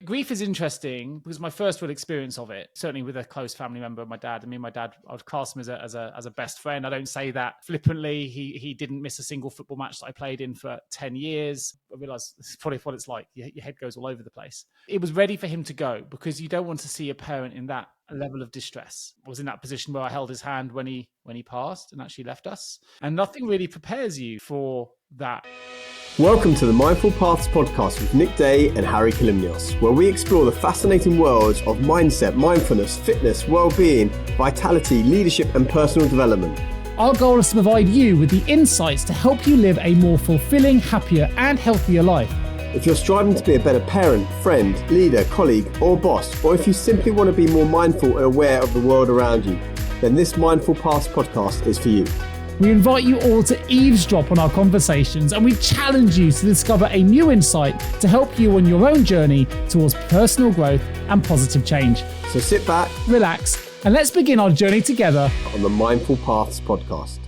grief is interesting because my first real experience of it, certainly with a close family member of my dad. I mean, my dad, I would class him as a best friend. I don't say that flippantly. He didn't miss a single football match that I played in for 10 years. I realize it's probably what it's like. Your head goes all over the place. It was ready for him to go because you don't want to see a parent in that level of distress. I was in that position where I held his hand when he passed and actually left us. And nothing really prepares you for that. Welcome to the Mindful Paths podcast with Nick Day and Hari Enquiries, where we explore the fascinating worlds of mindset, mindfulness, fitness, well-being, vitality, leadership and personal development. Our goal is to provide you with the insights to help you live a more fulfilling, happier and healthier life. If you're striving to be a better parent, friend, leader, colleague or boss, or if you simply want to be more mindful and aware of the world around you, then this Mindful Paths podcast is for you. We invite you all to eavesdrop on our conversations and we challenge you to discover a new insight to help you on your own journey towards personal growth and positive change. So sit back, relax, and let's begin our journey together on the Mindful Paths podcast.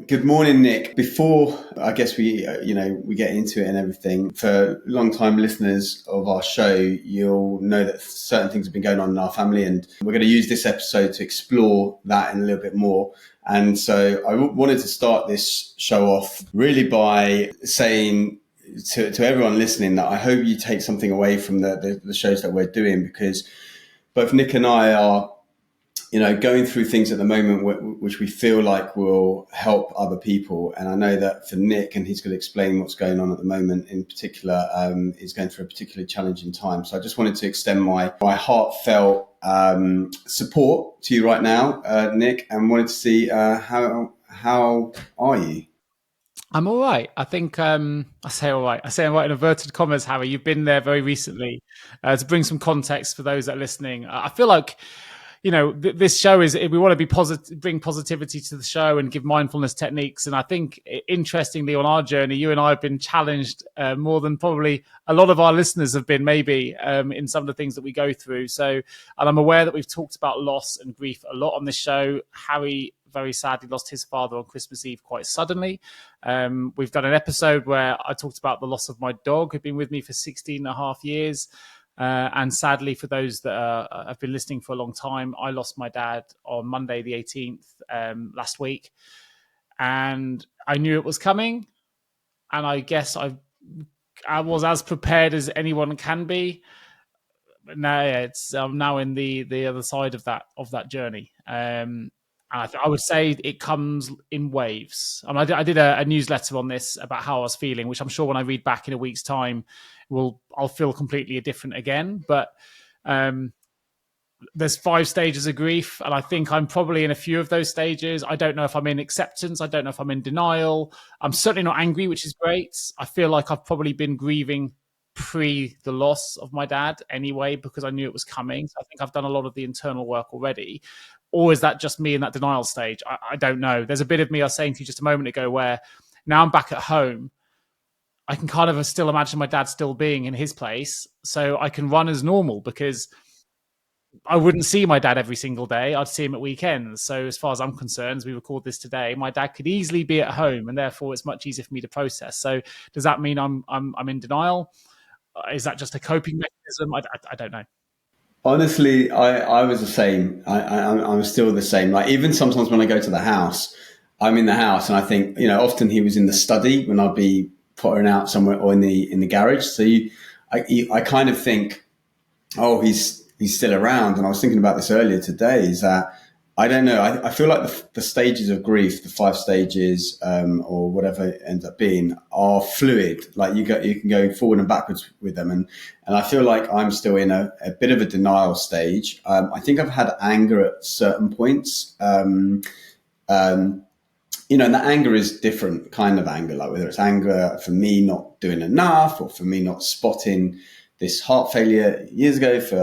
Good morning, Nick. Before I guess we get into it and everything, for long-time listeners of our show, you'll know that certain things have been going on in our family, and we're going to use this episode to explore that in a little bit more. And so I wanted to start this show off really by saying to everyone listening that I hope you take something away from the shows that we're doing, because both Nick and I are going through things at the moment which we feel like will help other people. And I know that for Nick, and he's going to explain what's going on at the moment in particular, is going through a particularly challenging time. So I just wanted to extend my heartfelt support to you right now, Nick, and wanted to see how are you? I'm all right. I think I say all right. I say I'm right in inverted commas, Harry. You've been there very recently. To bring some context for those that are listening, I feel like, this show is, we want to be positive, bring positivity to the show and give mindfulness techniques. And I think, interestingly, on our journey, you and I have been challenged more than probably a lot of our listeners have been, maybe, in some of the things that we go through. So, and I'm aware that we've talked about loss and grief a lot on this show. Harry very sadly lost his father on Christmas Eve quite suddenly. We've done an episode where I talked about the loss of my dog, who'd been with me for 16 and a half years. And sadly, for those that have been listening for a long time, I lost my dad on Monday, the 18th, last week. And I knew it was coming. And I guess I was as prepared as anyone can be. But now I'm now in the other side of that journey. I would say it comes in waves. And I did a newsletter on this about how I was feeling, which I'm sure when I read back in a week's time, I'll feel completely different again. But there's 5 stages of grief, and I think I'm probably in a few of those stages. I don't know if I'm in acceptance. I don't know if I'm in denial. I'm certainly not angry, which is great. I feel like I've probably been grieving pre the loss of my dad anyway, because I knew it was coming. So I think I've done a lot of the internal work already. Or is that just me in that denial stage? I don't know. There's a bit of me I was saying to you just a moment ago where now I'm back at home. I can kind of still imagine my dad still being in his place. So I can run as normal because I wouldn't see my dad every single day. I'd see him at weekends. So as far as I'm concerned, as we record this today, my dad could easily be at home, and therefore it's much easier for me to process. So does that mean I'm in denial? Is that just a coping mechanism? I don't know. Honestly, I was the same. I'm still the same. Like, even sometimes when I go to the house, I'm in the house and I think, often he was in the study when I'd be putting out somewhere, or in the garage. So I kind of think, oh, he's still around. And I was thinking about this earlier today, is that I don't know. I feel like the stages of grief, the 5 stages, or whatever it ends up being, are fluid. Like you can go forward and backwards with them. And I feel like I'm still in a bit of a denial stage. I think I've had anger at certain points. And that anger is different kind of anger, like whether it's anger for me not doing enough, or for me not spotting this heart failure years ago, for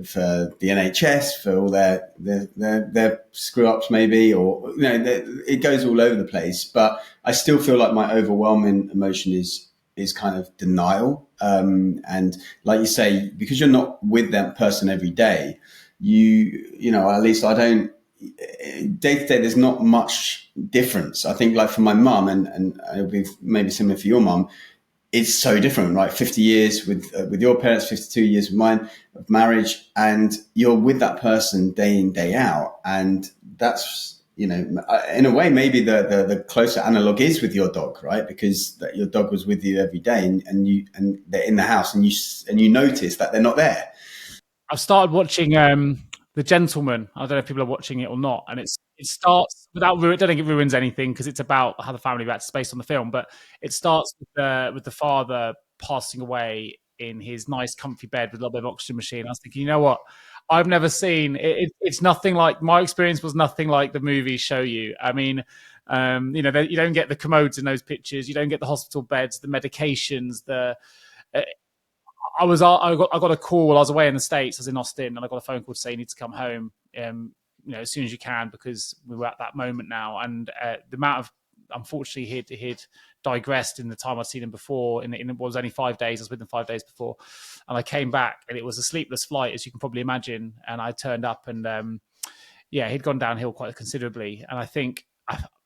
the NHS, for all their screw ups maybe, or it goes all over the place. But I still feel like my overwhelming emotion is kind of denial. And like you say, because you're not with that person every day, at least I don't, day to day, there's not much difference. I think, like for my mum, and it'll be maybe similar for your mum, it's so different, right? 50 years with your parents, 52 years with mine of marriage, and you're with that person day in, day out. And that's, you know, in a way, maybe the closer analog is with your dog, right? Because that your dog was with you every day, and they're in the house, and you notice that they're not there. I've started watching The Gentleman. I don't know if people are watching it or not. And it starts without I don't think it ruins anything because it's about how the family reacts based on the film. But it starts with the father passing away in his nice, comfy bed with a little bit of oxygen machine. I was thinking, you know what? I've never seen it. It's nothing like my experience was nothing like the movies show you. I mean, you know, you don't get the commodes in those pictures. You don't get the hospital beds, the medications, I got a call while I was away in the States. I was in Austin, and I got a phone call to say you need to come home, you know, as soon as you can, because we were at that moment now. And the amount of, unfortunately, he'd digressed in the time I'd seen him before. In it was only 5 days. I was with him 5 days before, and I came back, and it was a sleepless flight, as you can probably imagine. And I turned up, and yeah, he'd gone downhill quite considerably. And I think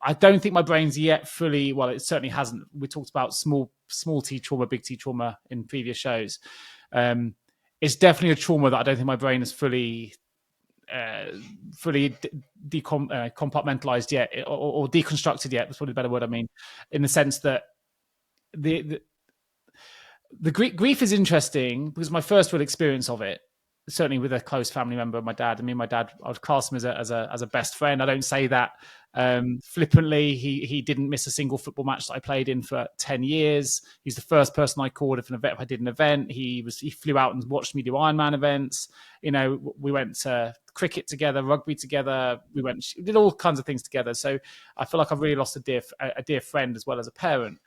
I don't think my brain's yet fully, well, it certainly hasn't. We talked about small T trauma, big T trauma in previous shows. It's definitely a trauma that I don't think my brain is fully compartmentalized yet, or deconstructed yet. That's probably the better word. I mean, in the sense that the grief is interesting because my first real experience of it, certainly with a close family member of my dad. I mean, my dad, I would class him as a best friend. I don't say that flippantly. He didn't miss a single football match that I played in for 10 years. He's the first person I called if I did an event. He flew out and watched me do Ironman events. You know, we went to cricket together, rugby together. We did all kinds of things together. So I feel like I've really lost a dear friend as well as a parent.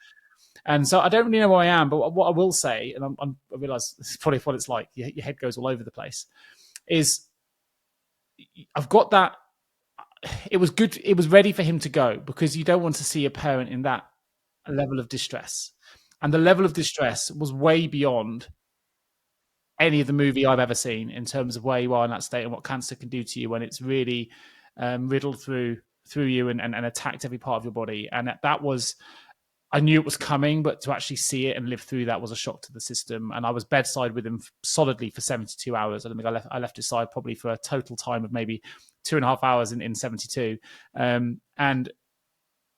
And so I don't really know where I am, but what I will say, and I realize this is probably what it's like, your head goes all over the place, is I've got that. It was good. It was ready for him to go because you don't want to see a parent in that level of distress. And the level of distress was way beyond any of the movie I've ever seen in terms of where you are in that state and what cancer can do to you when it's really riddled through you and attacked every part of your body. And that was, I knew it was coming, but to actually see it and live through that was a shock to the system. And I was bedside with him solidly for 72 hours. I don't think I left his side probably for a total time of maybe 2.5 hours in 72. And,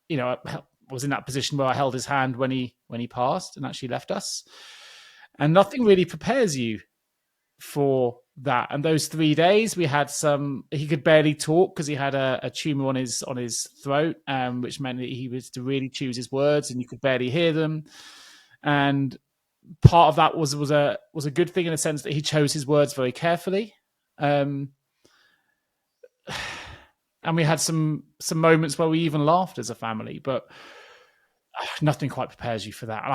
you know, I was in that position where I held his hand when he passed and actually left us. And nothing really prepares you for that. And those 3 days we had he could barely talk because he had a tumor on his throat, which meant that he was to really choose his words and you could barely hear them. And part of that was a good thing in the sense that he chose his words very carefully. And we had some moments where we even laughed as a family, but nothing quite prepares you for that. And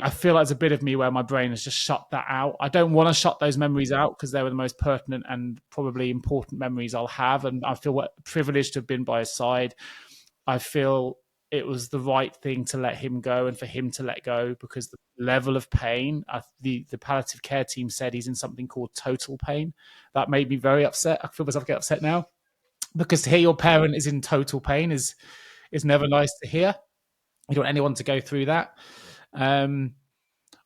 I feel like there's a bit of me where my brain has just shut that out. I don't want to shut those memories out because they were the most pertinent and probably important memories I'll have. And I feel privileged to have been by his side. I feel it was the right thing to let him go and for him to let go because the level of pain, the palliative care team said he's in something called total pain. That made me very upset. I feel myself get upset now because to hear your parent is in total pain is never nice to hear. You don't want anyone to go through that.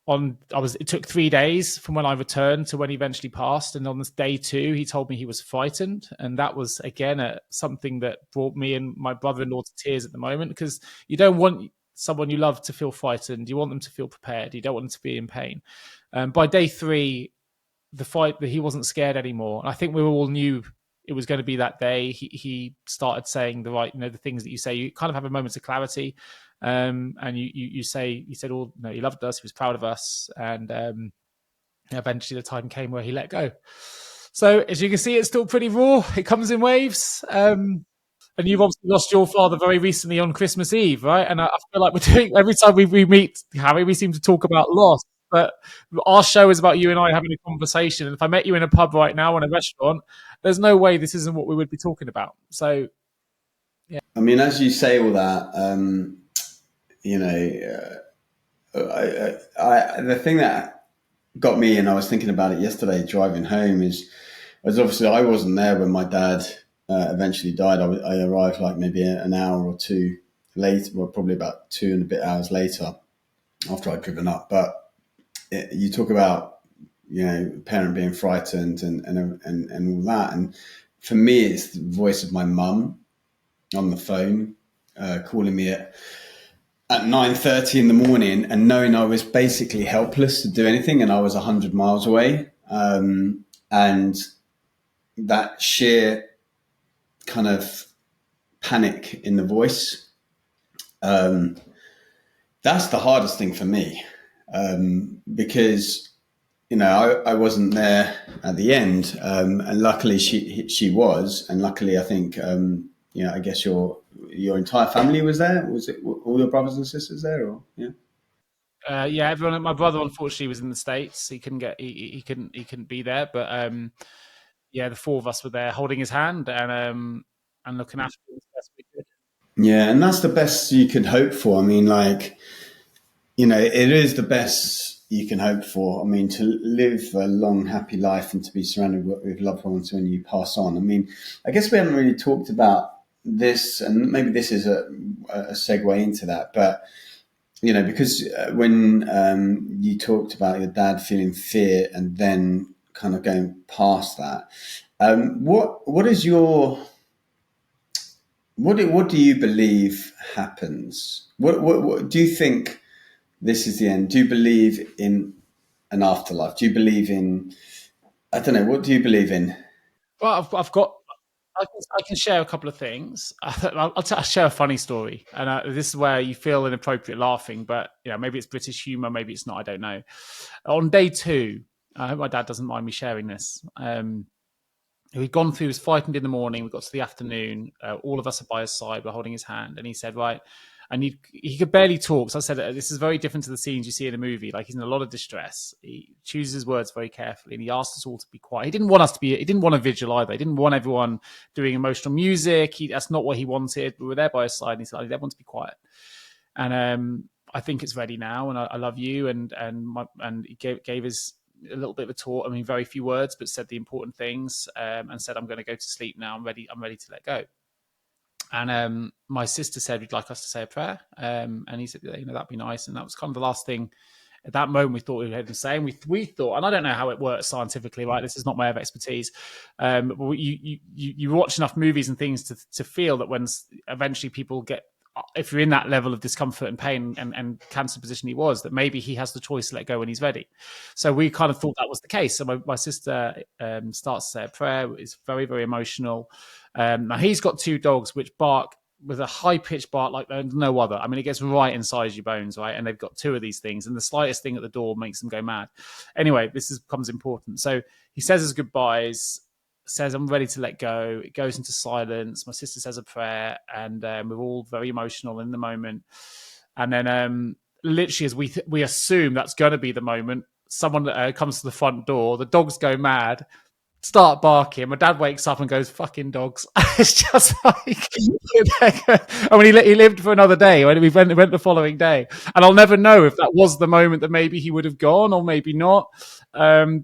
It took 3 days from when I returned to when he eventually passed. And on this day 2, he told me he was frightened. And that was, again, something that brought me and my brother-in-law to tears at the moment because you don't want someone you love to feel frightened. You want them to feel prepared. You don't want them to be in pain. By day 3, he wasn't scared anymore. And I think we all knew it was going to be that day. He started saying the things that you say. You kind of have a moment of clarity. And you said, he loved us, he was proud of us, and eventually the time came where he let go. So as you can see, it's still pretty raw. It comes in waves. And you've obviously lost your father very recently on Christmas Eve, right? And I feel like we're doing, every time we meet Harry, we seem to talk about loss. But our show is about you and I having a conversation. And if I met you in a pub right now or in a restaurant, there's no way this isn't what we would be talking about. So, yeah. I mean, as you say all that, you know, the thing that got me, and I was thinking about it yesterday driving home, is obviously I wasn't there when my dad eventually died. I arrived like maybe an hour or two later, well, probably about 2 and a bit hours later. after I'd driven up. But you talk about, parent being frightened and all that. And for me, it's the voice of my mum on the phone, calling me at 9:30 in the morning, and knowing I was basically helpless to do anything, and I was 100 miles away. And that sheer kind of panic in the voice, that's the hardest thing for me, because I wasn't there at the end, and luckily she was, and luckily I think I guess your entire family was there. Was it all your brothers and sisters there, or Yeah, everyone. My brother unfortunately was in the States. He couldn't get. He couldn't be there. But yeah, the four of us were there, holding his hand and looking after him as best we could. Yeah, and that's the best you could hope for. I mean, like, it is the best you can hope for. I mean, to live a long, happy life and to be surrounded with loved ones when you pass on. I mean, I guess we haven't really talked about this, and maybe this is a segue into that, but because when you talked about your dad feeling fear and then kind of going past that, what is your what do you believe happens? What do you think this is the end? Do you believe in an afterlife? Do you believe in, I don't know, what do you believe in? Well, I've got. I can share a couple of things. I'll share a funny story, and this is where you feel inappropriate laughing, but maybe it's British humour, maybe it's not. I don't know. On day 2, I hope my dad doesn't mind me sharing this. We'd gone through, he was frightened in the morning. We got to the afternoon. All of us are by his side. We're holding his hand. And he said, right. And he could barely talk. So I said, this is very different to the scenes you see in a movie. Like, he's in a lot of distress. He chooses his words very carefully. And he asked us all to be quiet. He didn't want a vigil either. He didn't want everyone doing emotional music. That's not what he wanted. We were there by his side. And he said, everyone to be quiet. And I think it's ready now. And I love you. And he gave his a little bit of a talk. I mean, very few words, but said the important things, and said, I'm going to go to sleep now. I'm ready to let go. And my sister said, we'd like us to say a prayer. And he said, that'd be nice. And that was kind of the last thing at that moment we thought we heard him saying. We thought, and I don't know how it works scientifically, right? This is not my area of expertise. But you watch enough movies and things to feel that when eventually people get, if you're in that level of discomfort and pain and cancer position he was, that maybe he has the choice to let go when he's ready. So we kind of thought that was the case. So my sister starts to say a prayer. It's very, very emotional. Now he's got 2 dogs which bark with a high-pitched bark like no other. I mean, it gets right inside your bones, right? And they've got 2 of these things, and the slightest thing at the door makes them go mad. Anyway, this becomes important. So he says his goodbyes, says, I'm ready to let go. It goes into silence. My sister says a prayer, and we're all very emotional in the moment. And then literally as we assume that's going to be the moment, someone comes to the front door, the dogs go mad, start barking. My dad wakes up and goes, fucking dogs. It's just like, I mean, he lived for another day. We went the following day. And I'll never know if that was the moment that maybe he would have gone or maybe not.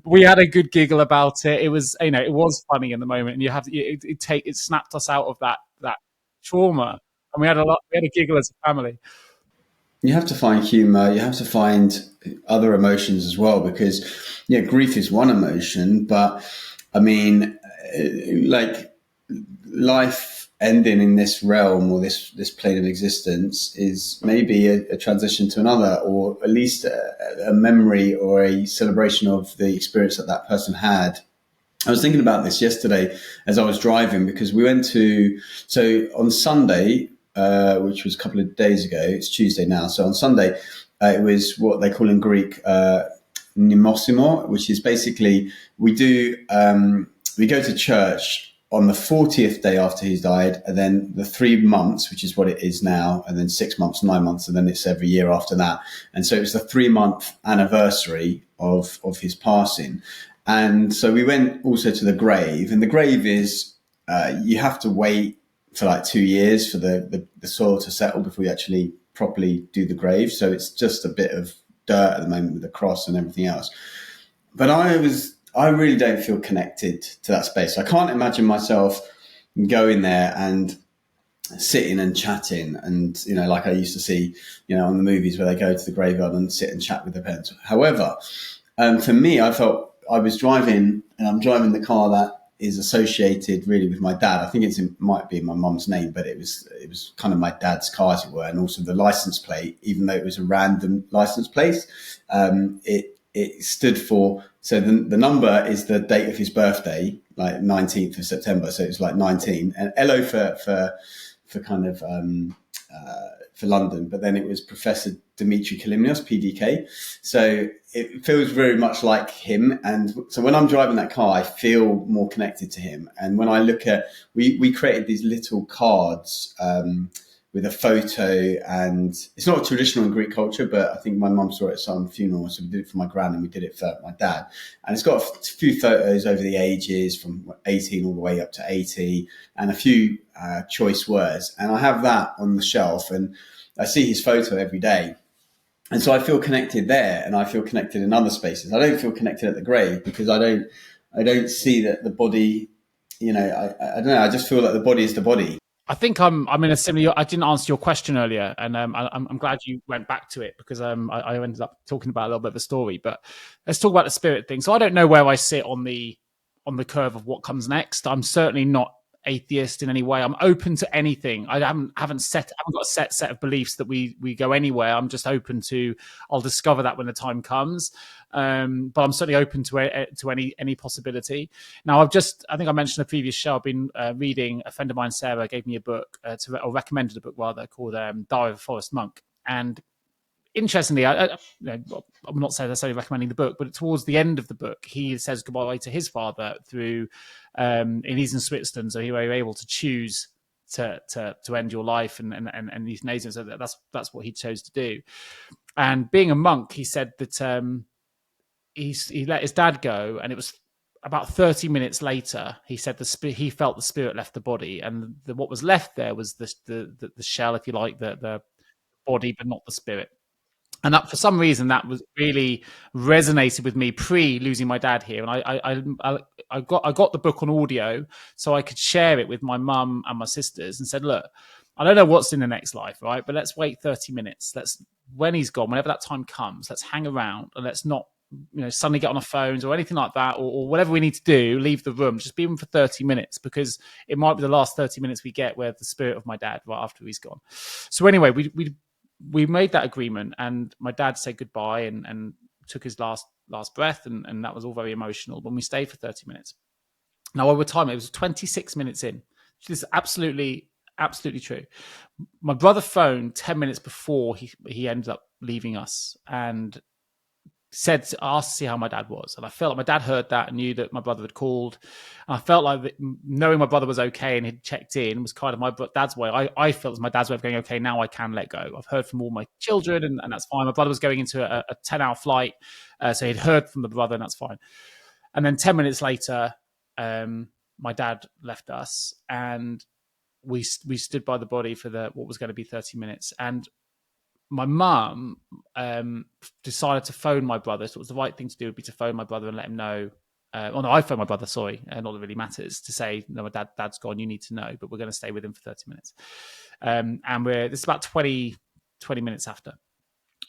We had a good giggle about it. It was, it was funny in the moment, and it snapped us out of that trauma. And we had a giggle as a family. You have to find humor. You have to find other emotions as well, because grief is one emotion, but I mean, like, life ending in this realm or this plane of existence is maybe a transition to another, or at least a memory or a celebration of the experience that person had. I was thinking about this yesterday as I was driving, because we went so on Sunday, which was a couple of days ago, it's Tuesday now. So on Sunday, it was what they call in Greek, mnemosimo, which is basically we go to church on the 40th day after he's died, and then the 3 months, which is what it is now, and then 6 months, 9 months, and then it's every year after that. And so it's the 3-month anniversary of his passing. And so we went also to the grave, and the grave is, you have to wait for like 2 years for the soil to settle before you actually properly do the grave. So it's just a bit of dirt at the moment with the cross and everything else. But I really don't feel connected to that space. I can't imagine myself going there and sitting and chatting, and like I used to see on the movies where they go to the graveyard and sit and chat with their parents. However, for me, I felt I was driving, and I'm driving the car that is associated really with my dad. I think might be in my mum's name, but it was kind of my dad's car, as it were, and also the license plate, even though it was a random license plate, it stood for, so the number is the date of his birthday, like 19th of September, so it was like 19, and LO for kind of for London, but then it was Professor Dimitri Kalimnios, PDK. So it feels very much like him. And so when I'm driving that car, I feel more connected to him. And when I look at, we created these little cards with a photo, and it's not traditional in Greek culture, but I think my mum saw it at some funeral, so we did it for my gran and we did it for my dad. And it's got a few photos over the ages from 18 all the way up to 80, and a few choice words. And I have that on the shelf, and I see his photo every day. And so I feel connected there, and I feel connected in other spaces. I don't feel connected at the grave because I don't see that the body, I don't know. I just feel that the body is the body. I think I'm in a similar. I didn't answer your question earlier, and I'm glad you went back to it, because I ended up talking about a little bit of a story. But let's talk about the spirit thing. So I don't know where I sit on the curve of what comes next. I'm certainly not atheist in any way. I'm open to anything. I haven't got a set of beliefs that we go anywhere. I'm just open to. I'll discover that when the time comes. But I'm certainly open to any possibility. Now, I think I mentioned in a previous show, I've been reading. A friend of mine, Sarah, gave me a book or recommended a book rather, called Diary of a Forest Monk. And interestingly, I'm not necessarily recommending the book, but towards the end of the book, he says goodbye to his father through, and he's in Switzerland, so he was able to choose to end your life and euthanasia. So that's what he chose to do. And being a monk, he said that he let his dad go, and it was about 30 minutes later, he said he felt the spirit left the body, and what was left there was the shell, if you like, the body, but not the spirit. And that, for some reason, that was really resonated with me pre-losing my dad here. And I got the book on audio so I could share it with my mum and my sisters, and said, look, I don't know what's in the next life, right? But let's wait 30 minutes. When he's gone, whenever that time comes, let's hang around, and let's not, suddenly get on our phones or anything like that, or whatever we need to do, leave the room, just be in for 30 minutes, because it might be the last 30 minutes we get with the spirit of my dad right after he's gone. So anyway, we made that agreement, and my dad said goodbye and took his last breath, and that was all very emotional. But we stayed for 30 minutes. Now, over time, it was 26 minutes in. Which is absolutely true. My brother phoned 10 minutes before he ended up leaving us, and asked to see how my dad was. And I felt like my dad heard that and knew that my brother had called. And I felt like knowing my brother was okay and he'd checked in was kind of my dad's way. I felt it was my dad's way of going, okay, now I can let go. I've heard from all my children, and that's fine. My brother was going into a 10-hour flight, so he'd heard from the brother, and that's fine. And then 10 minutes later, my dad left us, and we stood by the body for what was going to be 30 minutes. And my mum decided to phone my brother. So it was the right thing to do, would be to phone my brother and let him know. I phoned my brother, sorry, not that it really matters, to say, no, my dad's gone, you need to know, but we're going to stay with him for 30 minutes. And this is about 20 minutes after.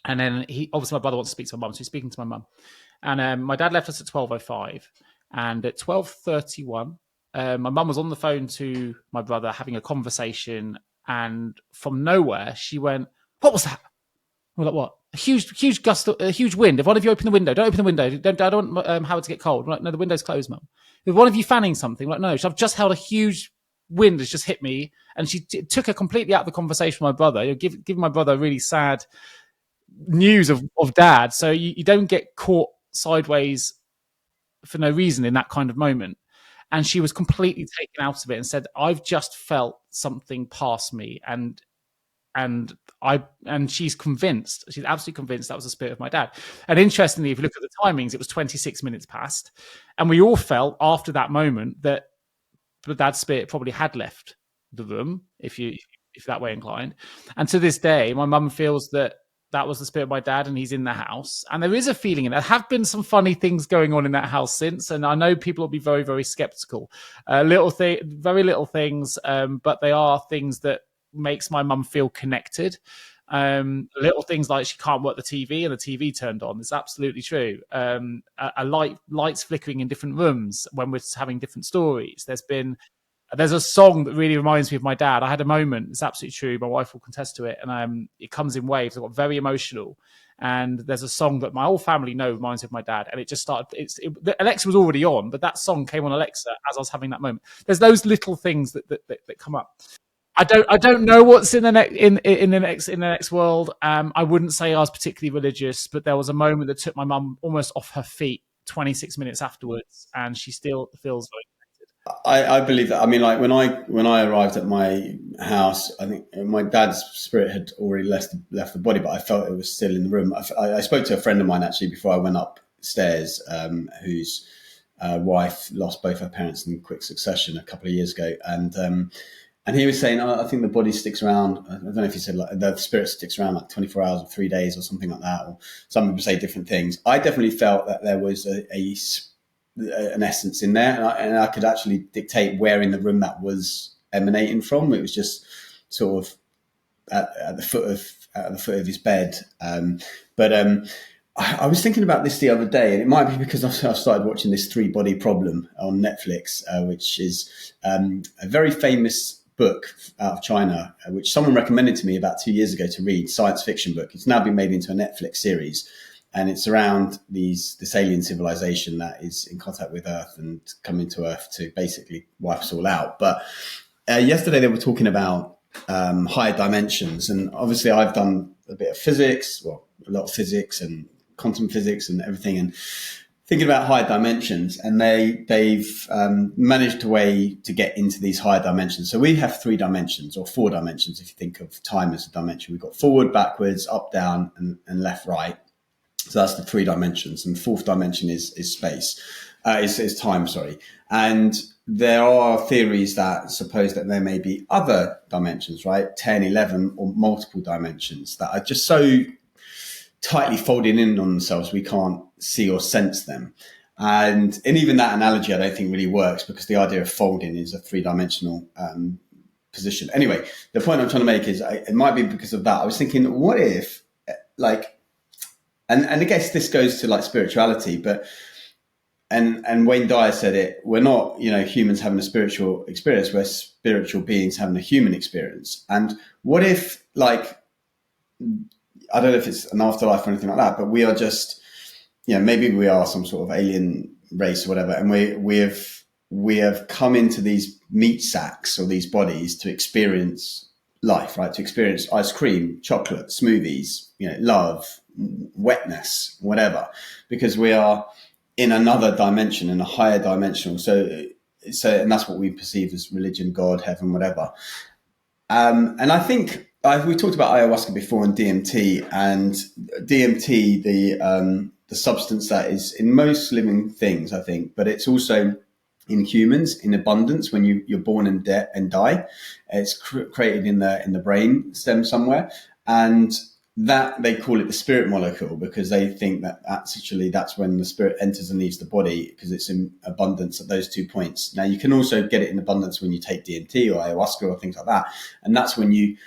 And then obviously my brother wants to speak to my mum, so he's speaking to my mum. And my dad left us at 12:05. And at 12:31, my mum was on the phone to my brother having a conversation. And from nowhere, she went, "What was that?" We're like, "What? A huge gust, a huge wind. If one of you open the window, don't open the window. I don't want Howard to get cold." We're like, "No, the window's closed, Mum." "If one of you fanning something?" We're like, "No, I've just held a huge wind has just hit me." And she took her completely out of the conversation with my brother, giving my brother really sad news of dad. So you don't get caught sideways for no reason in that kind of moment. And she was completely taken out of it and said, "I've just felt something pass me." And she's convinced, she's absolutely convinced that was the spirit of my dad. And interestingly, if you look at the timings, it was 26 minutes past. And we all felt after that moment that the dad's spirit probably had left the room, if that way inclined. And to this day, my mum feels that was the spirit of my dad, and he's in the house. And there is a feeling, and there have been some funny things going on in that house since. And I know people will be very, very skeptical. Very little things, but they are things that makes my mum feel connected. Little things like she can't work the TV and the TV turned on. It's absolutely true. Lights flickering in different rooms when we're having different stories. There's a song that really reminds me of my dad. I had a moment. It's absolutely true. My wife will contest to it, and it comes in waves. I got very emotional, and there's a song that my whole family know reminds me of my dad. And it just started. Alexa was already on, but that song came on Alexa as I was having that moment. There's those little things that come up. I don't know what's in the next world. I wouldn't say I was particularly religious, but there was a moment that took my mum almost off her feet 26 minutes afterwards, and she still feels very. I believe that. I mean, like when I arrived at my house, I think my dad's spirit had already left the body, but I felt it was still in the room. I spoke to a friend of mine actually before I went upstairs, whose wife lost both her parents in quick succession a couple of years ago, and he was saying, I think the body sticks around. I don't know if he said like the spirit sticks around like 24 hours or 3 days or something like that. Or some people say different things. I definitely felt that there was an essence in there, and I could actually dictate where in the room that was emanating from. It was just sort of at the foot of his bed. But I was thinking about this the other day, and it might be because I've started watching this 3-Body Problem on Netflix, which is a very famous book out of China, which someone recommended to me about 2 years ago to read, science fiction book. It's now been made into a Netflix series. And it's around this alien civilization that is in contact with Earth and coming to Earth to basically wipe us all out. But yesterday they were talking about higher dimensions. And obviously I've done a bit of physics, well, a lot of physics and quantum physics and everything, and thinking about higher dimensions. And they've managed a way to get into these higher dimensions. So we have 3 dimensions or 4 dimensions if you think of time as a dimension. We've got forward, backwards, up, down, and left, right. So that's the 3 dimensions, and the 4th dimension is space, is time. Sorry, and there are theories that suppose that there may be other dimensions, right? 10, 11, or multiple dimensions that are just so tightly folding in on themselves we can't see or sense them. And even that analogy, I don't think really works because the idea of folding is a 3-dimensional position. Anyway, the point I'm trying to make is it might be because of that. I was thinking, what if like. And I guess this goes to like spirituality, but and Wayne Dyer said it, we're not, humans having a spiritual experience, we're spiritual beings having a human experience. And what if like, I don't know if it's an afterlife or anything like that, but we are just, maybe we are some sort of alien race or whatever. And we have come into these meat sacks or these bodies to experience life, right? To experience ice cream, chocolate, smoothies, love, wetness, whatever, because we are in another dimension, in a higher dimensional. So, and that's what we perceive as religion, God, heaven, whatever. And I think we talked about ayahuasca before and DMT, the substance that is in most living things, I think, but it's also in humans in abundance when you're born and die. It's created in the brain stem somewhere, and that they call it the spirit molecule because they think that that's when the spirit enters and leaves the body because it's in abundance at those 2 points. Now you can also get it in abundance when you take DMT or ayahuasca or things like that, and that's when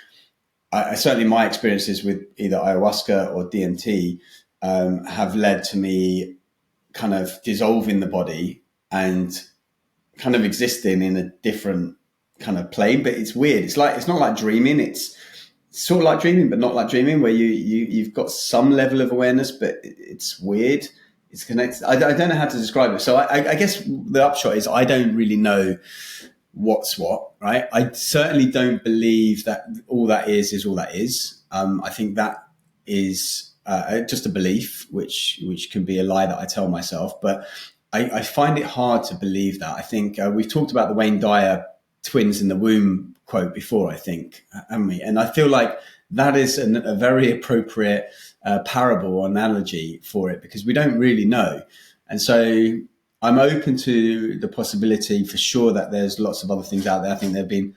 certainly my experiences with either ayahuasca or DMT have led to me kind of dissolving the body and kind of existing in a different kind of plane. But it's weird. It's not like dreaming. It's sort of like dreaming, but not like dreaming, where you've got some level of awareness, but it's weird. It's connected. I don't know how to describe it. So I guess the upshot is I don't really know what's what, right? I certainly don't believe that all that is all that is. I think that is just a belief, which can be a lie that I tell myself. But I find it hard to believe that. I think we've talked about the Wayne Dyer twins in the womb quote before, I think, haven't we? And I feel like that is a very appropriate parable or analogy for it because we don't really know. And so I'm open to the possibility for sure that there's lots of other things out there. I think there have been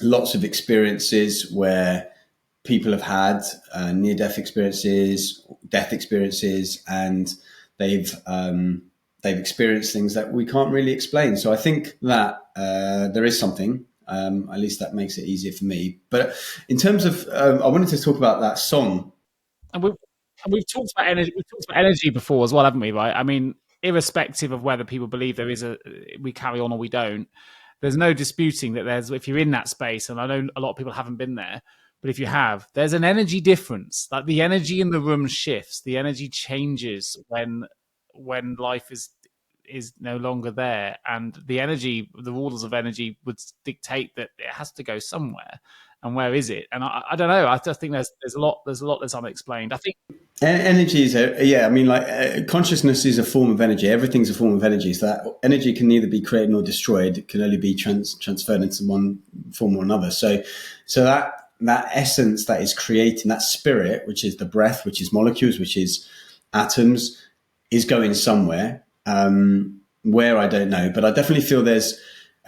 lots of experiences where people have had near-death experiences, death experiences, and they've experienced things that we can't really explain. So I think that there is something At least that makes it easier for me. But in terms of, I wanted to talk about that song. And we've talked about energy. We've talked about energy before as well, haven't we? Right? I mean, irrespective of whether people believe we carry on or we don't, there's no disputing that if you're in that space, and I know a lot of people haven't been there, but if you have, there's an energy difference. Like the energy in the room shifts, the energy changes when life is no longer there, and the rules of energy would dictate that it has to go somewhere. And where is it? And I don't know. I just think there's a lot that's unexplained. I think Energy is consciousness is a form of energy. Everything's a form of energy. So that energy can neither be created nor destroyed. It can only be transferred into one form or another. So that essence that is creating, that spirit, which is the breath, which is molecules, which is atoms, is going somewhere. Where I don't know, but I definitely feel there's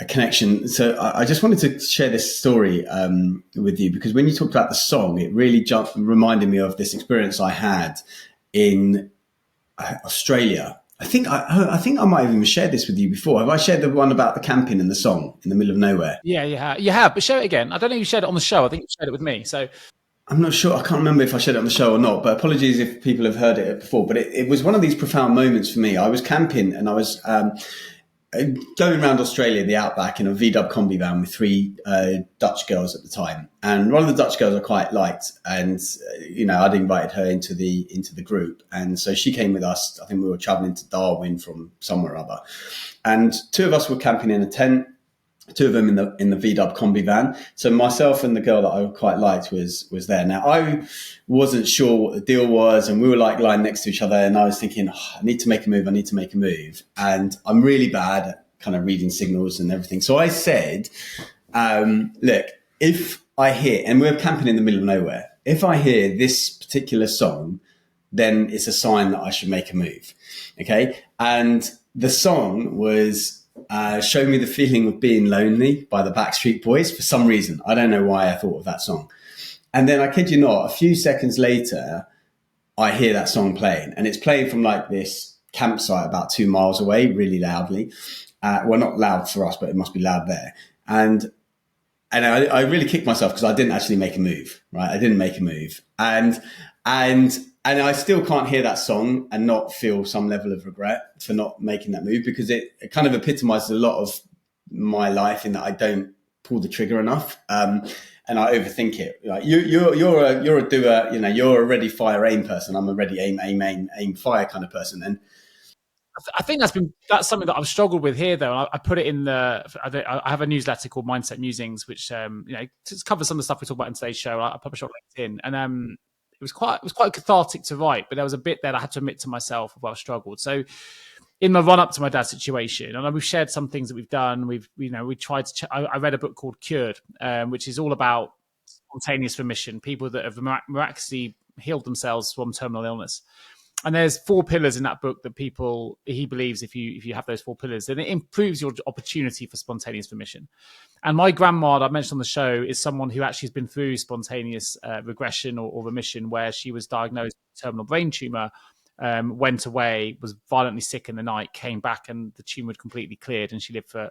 a connection. So I just wanted to share this story with you, because when you talked about the song, it really reminded me of this experience I had in Australia. I think I might have even shared this with you before. Have I shared the one about the camping and the song in the middle of nowhere? Yeah, you have, but share it again. I don't know if you shared it on the show. I think you shared it with me. So I'm not sure. I can't remember if I shared it on the show or not, but apologies if people have heard it before. But it was one of these profound moments for me. I was camping and I was going around Australia, the outback, in a VW combi van with three Dutch girls at the time. And one of the Dutch girls I quite liked, and I'd invited her into the group, and so she came with us. I think we were traveling to Darwin from somewhere or other, and two of us were camping in a tent. Two of them in the VW combi van. So myself and the girl that I quite liked was there. Now I wasn't sure what the deal was, and we were like lying next to each other, and I was thinking, I need to make a move. And I'm really bad at kind of reading signals and everything. So I said, look, if I hear, and we're camping in the middle of nowhere, if I hear this particular song, then it's a sign that I should make a move. Okay. And the song was Show Me the Feeling of Being Lonely by the Backstreet Boys. For some reason, I don't know why I thought of that song. And then I kid you not, a few seconds later, I hear that song playing, and it's playing from like this campsite about 2 miles away, really loudly. Well, not loud for us, but it must be loud there. And I really kicked myself because I didn't actually make a move, right? I didn't make a move. And I still can't hear that song and not feel some level of regret for not making that move, because it kind of epitomizes a lot of my life in that I don't pull the trigger enough. And I overthink it. Like you're a doer, you're a ready, fire, aim person. I'm a ready, aim, fire kind of person. And I think that's something that I've struggled with here, though. I put it in I have a newsletter called Mindset Musings, which just covers some of the stuff we talk about in today's show. I publish on LinkedIn, and it was quite cathartic to write. But there was a bit that I had to admit to myself where I struggled. So in the run up to my dad's situation, and we've shared some things that we've done. We tried to. I read a book called Cured, which is all about spontaneous remission, people that have miraculously healed themselves from terminal illness. And there's 4 pillars in that book that he believes if you have those 4 pillars, then it improves your opportunity for spontaneous remission. And my grandma that I mentioned on the show is someone who actually has been through spontaneous regression or remission, where she was diagnosed with a terminal brain tumor, went away, was violently sick in the night, came back, and the tumor had completely cleared, and she lived for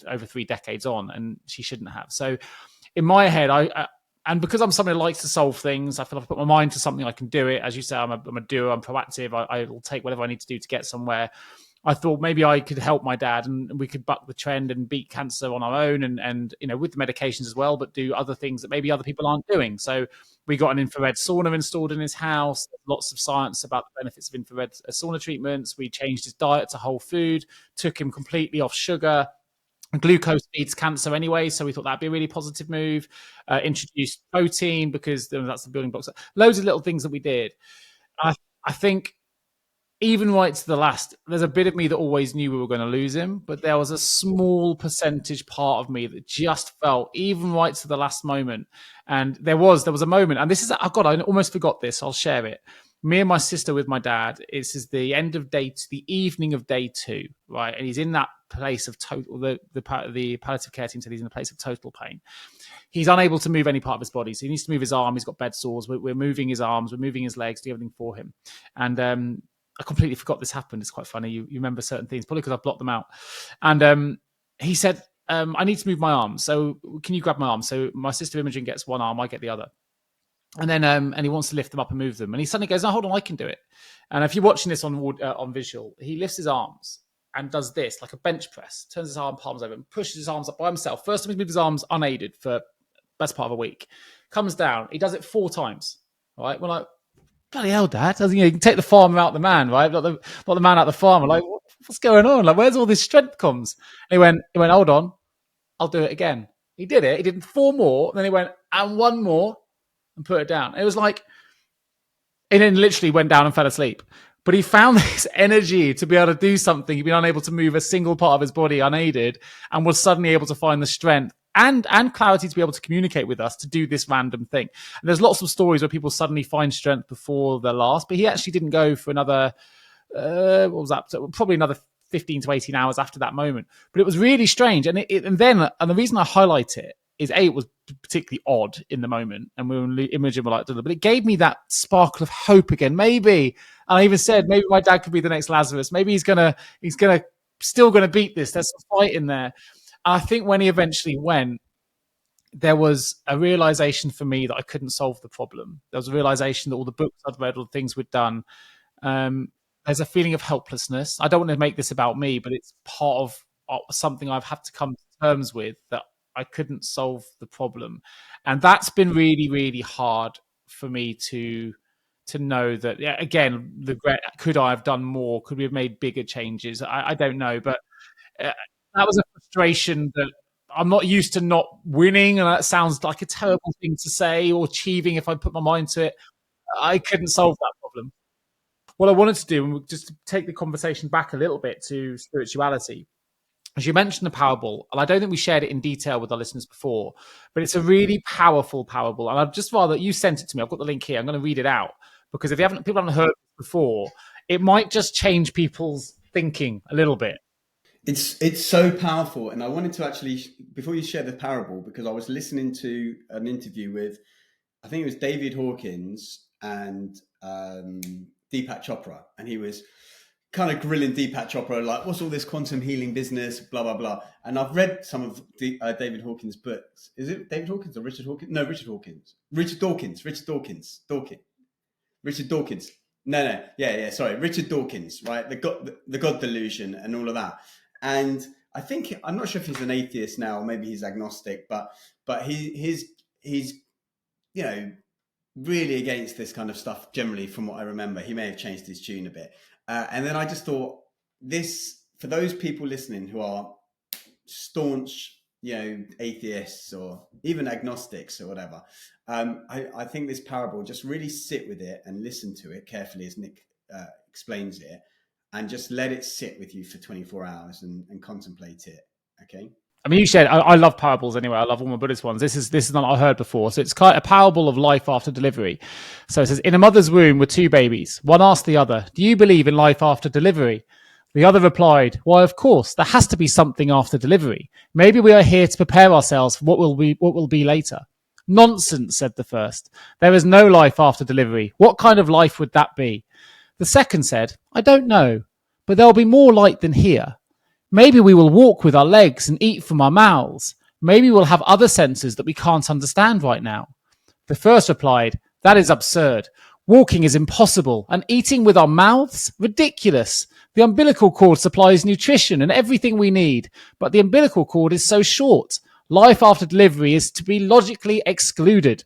over 3 decades on, and she shouldn't have. So in my head, and because I'm someone who likes to solve things, I feel like I put my mind to something, I can do it. As you say, I'm a doer, I'm proactive. I will take whatever I need to do to get somewhere. I thought maybe I could help my dad and we could buck the trend and beat cancer on our own and with the medications as well, but do other things that maybe other people aren't doing. So we got an infrared sauna installed in his house. Lots of science about the benefits of infrared sauna treatments. We changed his diet to whole food, took him completely off sugar. Glucose feeds cancer anyway, so we thought that'd be a really positive move. Introduced protein because that's the building blocks. Loads of little things that we did. I think even right to the last, there's a bit of me that always knew we were going to lose him, but there was a small percentage part of me that just felt, even right to the last moment. And there was a moment, and this is, oh God, I almost forgot this. I'll share it. Me and my sister with my dad, this is the evening of day 2, right? And he's in that place of total, the palliative care team said he's in a place of total pain. He's unable to move any part of his body. So he needs to move his arm. He's got bed sores. We're moving his arms. We're moving his legs, do everything for him. And I completely forgot this happened. It's quite funny. You remember certain things, probably because I've blocked them out. And he said, I need to move my arm. So can you grab my arm? So my sister Imogen gets one arm, I get the other. And then and he wants to lift them up and move them. And he suddenly goes, "No, hold on, I can do it." And if you're watching this on visual, he lifts his arms and does this like a bench press, turns his arm palms over and pushes his arms up by himself. First time he's moved his arms unaided for best part of a week. Comes down, he does it 4 times. Right? We're like, bloody hell, Dad. You can take the farmer out the man, right? Not the man out the farmer. Like, what's going on? Like, where's all this strength comes? And he went, hold on, I'll do it again. He did it. He did 4 more. And then he went, and 1 more. And put it down. It was like, and then literally went down and fell asleep. But he found this energy to be able to do something. He'd been unable to move a single part of his body unaided, and was suddenly able to find the strength and clarity to be able to communicate with us to do this random thing. And there's lots of stories where people suddenly find strength before their last, but he actually didn't go for another, what was that? Probably another 15 to 18 hours after that moment. But it was really strange. And the reason I highlight it is it was particularly odd in the moment, and we were Imogen were like, but it gave me that sparkle of hope again. Maybe, and I even said, maybe my dad could be the next Lazarus. Maybe he's still gonna beat this. There's some fight in there. And I think when he eventually went, there was a realization for me that I couldn't solve the problem. There was a realization that all the books I'd read, all the things we'd done, there's a feeling of helplessness. I don't want to make this about me, but it's part of something I've had to come to terms with, that I couldn't solve the problem. And that's been really, really hard for me to know that, yeah, again, regret, could I have done more? Could we have made bigger changes? I don't know. But that was a frustration that I'm not used to not winning. And that sounds like a terrible thing to say, or achieving if I put my mind to it. I couldn't solve that problem. What I wanted to do, and just to take the conversation back a little bit to spirituality, as you mentioned the parable, and I don't think we shared it in detail with our listeners before, but it's a really powerful parable. And I'd just rather you sent it to me. I've got the link here. I'm going to read it out, because if people haven't heard it before, it might just change people's thinking a little bit. It's so powerful. And I wanted to actually, before you share the parable, because I was listening to an interview with, I think it was David Hawkins and Deepak Chopra, and he was kind of grilling Deepak Chopra, like, what's all this quantum healing business, blah, blah, blah. And I've read some of David Hawkins' books. Is it David Hawkins or Richard Hawkins? No, Richard Hawkins. Richard Dawkins. No. Yeah. Sorry. Richard Dawkins, right? The God delusion and all of that. And I think, I'm not sure if he's an atheist now, or maybe he's agnostic, but he's, you know, really against this kind of stuff generally, from what I remember. He may have changed his tune a bit. And then I just thought, this, for those people listening who are staunch, you know, atheists or even agnostics or whatever, I think this parable, just really sit with it and listen to it carefully as Nick explains it, and just let it sit with you for 24 hours and contemplate it. Okay. I mean, you said, I love parables anyway. I love all my Buddhist ones. This is not what I heard before. So it's kind of a parable of life after delivery. So it says, in a mother's womb were 2 babies. One asked the other, do you believe in life after delivery? The other replied, why, of course, there has to be something after delivery. Maybe we are here to prepare ourselves for what will be later. Nonsense, said the first. There is no life after delivery. What kind of life would that be? The second said, I don't know, but there'll be more light than here. Maybe we will walk with our legs and eat from our mouths. Maybe we'll have other senses that we can't understand right now. The first replied, that is absurd. Walking is impossible, and eating with our mouths? Ridiculous. The umbilical cord supplies nutrition and everything we need, but the umbilical cord is so short. Life after delivery is to be logically excluded.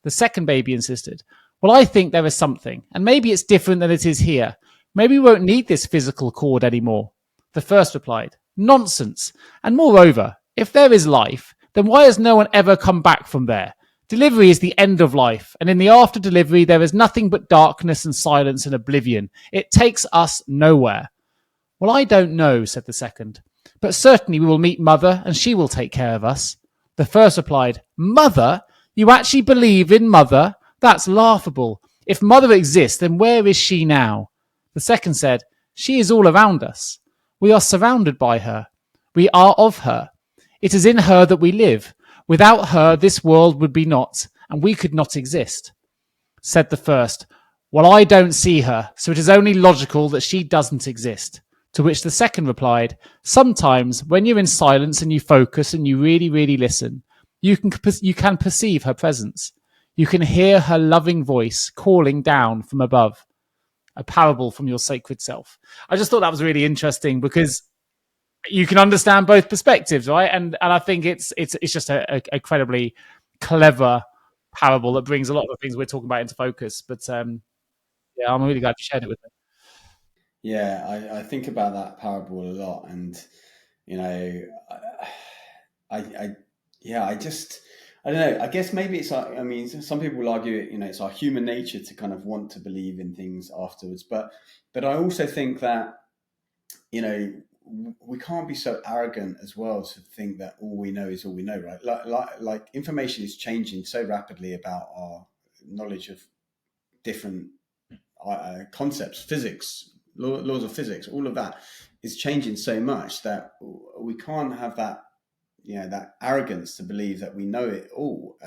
The second baby insisted, well, I think there is something, and maybe it's different than it is here. Maybe we won't need this physical cord anymore. The first replied, nonsense. And moreover, if there is life, then why has no one ever come back from there? Delivery is the end of life, and in the after delivery, there is nothing but darkness and silence and oblivion. It takes us nowhere. Well, I don't know, said the second, but certainly we will meet Mother, and she will take care of us. The first replied, Mother? You actually believe in Mother? That's laughable. If Mother exists, then where is she now? The second said, she is all around us. We are surrounded by her. We are of her. It is in her that we live. Without her, this world would be not, and we could not exist. Said the first, well, I don't see her, so it is only logical that she doesn't exist. To which the second replied, sometimes when you're in silence and you focus and you really, really listen, you can perceive her presence. You can hear her loving voice calling down from above, a parable from your sacred self. I just thought that was really interesting because you can understand both perspectives, right? And I think it's just a incredibly clever parable that brings a lot of the things we're talking about into focus. But yeah, I'm really glad you shared it with me. Yeah, I think about that parable a lot, and you know, I yeah, I don't know. I guess maybe it's like, I mean, some people will argue it, it's our human nature to kind of want to believe in things afterwards, but I also think that we can't be so arrogant as well to think that all we know is all we know, right? Like information is changing so rapidly about our knowledge of different concepts, physics, laws of physics, all of that is changing so much that we can't have that, that arrogance to believe that we know it all.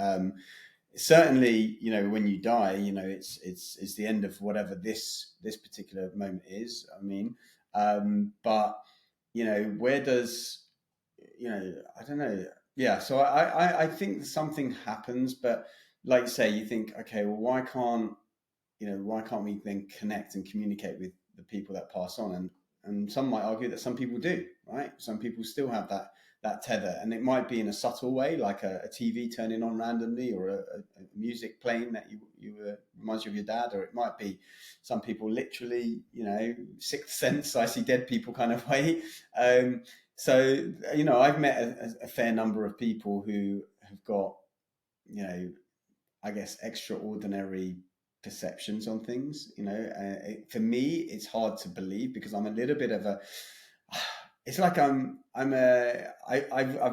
Certainly, when you die, it's the end of whatever this particular moment is. I mean, but where does I don't know. Yeah, so I think something happens, but like you say, you think, okay, well, why can't we then connect and communicate with the people that pass on? And some might argue that some people do, right? Some people still have that tether, and it might be in a subtle way, like a TV turning on randomly, or a music playing that reminds you of your dad, or it might be some people literally, sixth sense, I see dead people kind of way. So I've met a fair number of people who have got, I guess, extraordinary perceptions on things. For me, it's hard to believe because I'm a little bit of a. It's like I've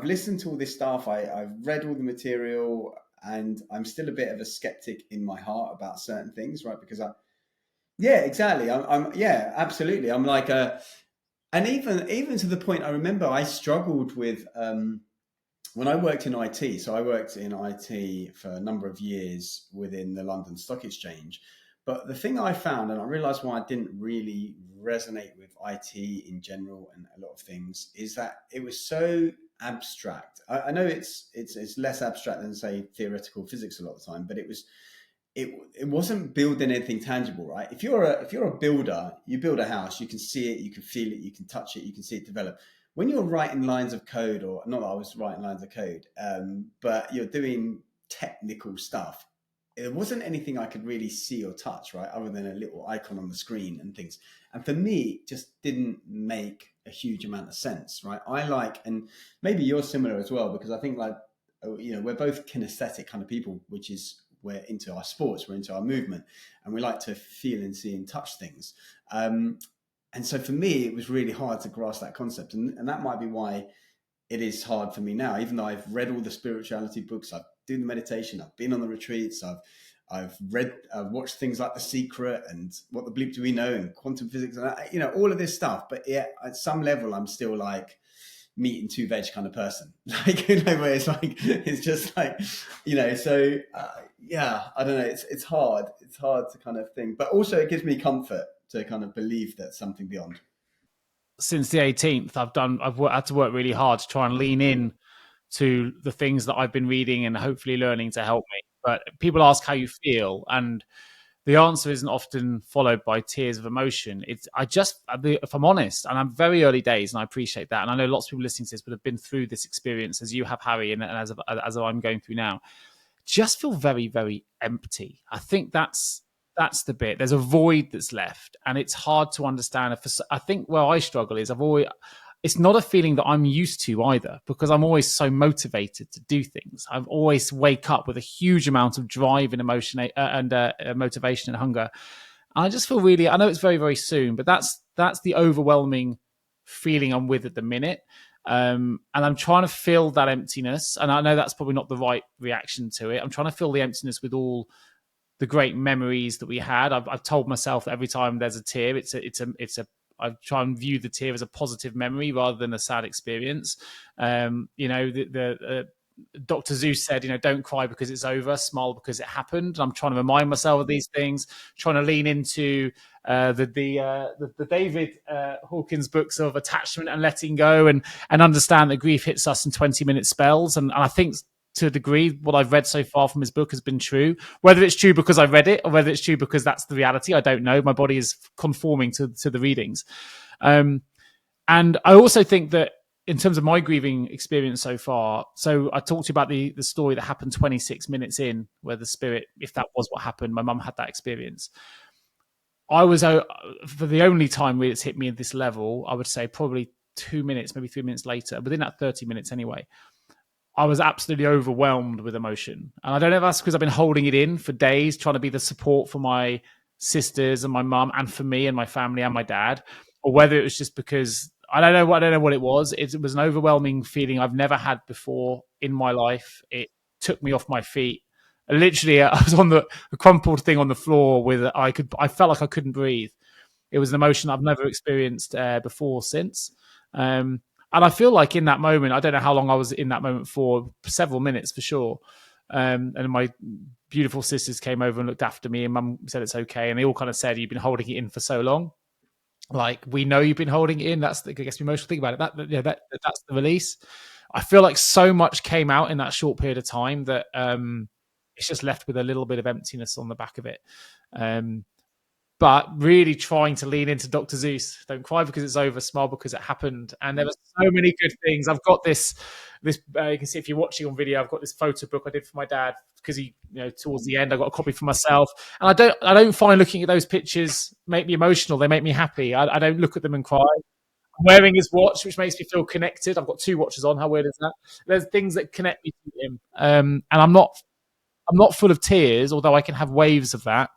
listened to all this stuff. I've read all the material, and I'm still a bit of a skeptic in my heart about certain things, right? Because yeah, exactly. Yeah, absolutely. I'm like and even to the point, I remember I struggled with. When I worked in IT, so I worked in IT for a number of years within the London Stock Exchange. But the thing I found, and I realized why I didn't really resonate with IT in general and a lot of things, is that it was so abstract. I know it's less abstract than, say, theoretical physics a lot of the time, but it wasn't building anything tangible, right? If you're a builder, you build a house, you can see it, you can feel it, you can touch it, you can see it develop. When you're writing lines of code, or not that I was writing lines of code, but you're doing technical stuff, there wasn't anything I could really see or touch, right? Other than a little icon on the screen and things. And for me, it just didn't make a huge amount of sense, right? And maybe you're similar as well, because I think we're both kinesthetic kind of people, which is, we're into our sports, we're into our movement, and we like to feel and see and touch things. And so for me, it was really hard to grasp that concept. And that might be why it is hard for me now, even though I've read all the spirituality books, I've done the meditation, I've been on the retreats, I've watched things like The Secret and What the Bleep Do We Know and quantum physics, and all of this stuff. But yeah, at some level, I'm still like meat and two veg kind of person, like, where it's just like, so yeah, I don't know. It's hard to kind of think, but also it gives me comfort to kind of believe that something beyond. Since the 18th, I've had to work really hard to try and lean in to the things that I've been reading and hopefully learning to help me. But people ask how you feel, and the answer isn't often followed by tears of emotion. If I'm honest, and I'm very early days, and I appreciate that, and I know lots of people listening to this would have been through this experience as you have, Harry, and as I'm going through now, just feel very, very empty. I think that's the bit. There's a void that's left, and it's hard to understand. I think where I struggle is it's not a feeling that I'm used to either, because I'm always so motivated to do things. I always wake up with a huge amount of drive and emotion and motivation and hunger. And I just feel really, I know it's very, very soon, but that's the overwhelming feeling I'm with at the minute. And I'm trying to fill that emptiness. And I know that's probably not the right reaction to it. I'm trying to fill the emptiness with all the great memories that we had. I've told myself that every time there's a tear, I try and view the tear as a positive memory rather than a sad experience. Dr. Zeus said, don't cry because it's over, smile because it happened. And I'm trying to remind myself of these things, trying to lean into the David Hawkins books of attachment and letting go, and understand that grief hits us in 20-minute spells. And I think to a degree, what I've read so far from his book has been true. Whether it's true because I read it or whether it's true because that's the reality, I don't know. My body is conforming to the readings. And I also think that in terms of my grieving experience so far, so I talked to you about the story that happened 26 minutes in, where the spirit, if that was what happened, my mum had that experience. I was, for the only time where it's hit me at this level, I would say probably 2 minutes, maybe 3 minutes later, within that 30 minutes anyway, I was absolutely overwhelmed with emotion. And I don't know if that's because I've been holding it in for days, trying to be the support for my sisters and my mum and for me and my family and my dad, or whether it was just because I don't know what it was. It was an overwhelming feeling I've never had before in my life. It took me off my feet. Literally, I was on a crumpled thing on the floor with I felt like I couldn't breathe. It was an emotion I've never experienced before or since. And I feel like in that moment, I don't know how long I was in that moment for, several minutes for sure. And my beautiful sisters came over and looked after me, and mum said it's okay. And they all kind of said, you've been holding it in for so long. Like, we know you've been holding it in. That's the, I guess, the emotional thing about it. That's the release. I feel like so much came out in that short period of time that it's just left with a little bit of emptiness on the back of it. But really trying to lean into Dr. Zeus. Don't cry because it's over, smile because it happened. And there were so many good things. I've got this you can see if you're watching on video, I've got this photo book I did for my dad because he, towards the end, I got a copy for myself. And I don't find looking at those pictures make me emotional. They make me happy. I don't look at them and cry. I'm wearing his watch, which makes me feel connected. I've got 2 watches on. How weird is that? There's things that connect me to him. And I'm not full of tears, although I can have waves of that.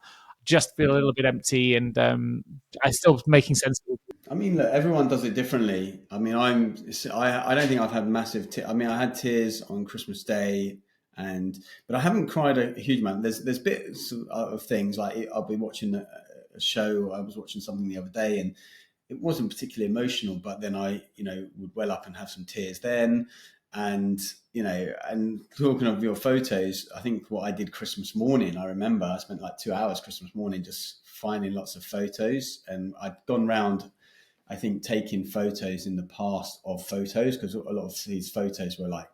Just feel a little bit empty, and I'm still making sense of it. I mean, look, everyone does it differently. I mean, I don't think I've had massive. I mean, I had tears on Christmas Day, but I haven't cried a huge amount. There's bits of things like I'll be watching a show. I was watching something the other day, and it wasn't particularly emotional, but then I would well up and have some tears then. And and talking of your photos, I think what I did Christmas morning, I remember I spent like 2 hours Christmas morning just finding lots of photos, and I'd gone round, I think, taking photos in the past of photos, because a lot of these photos were like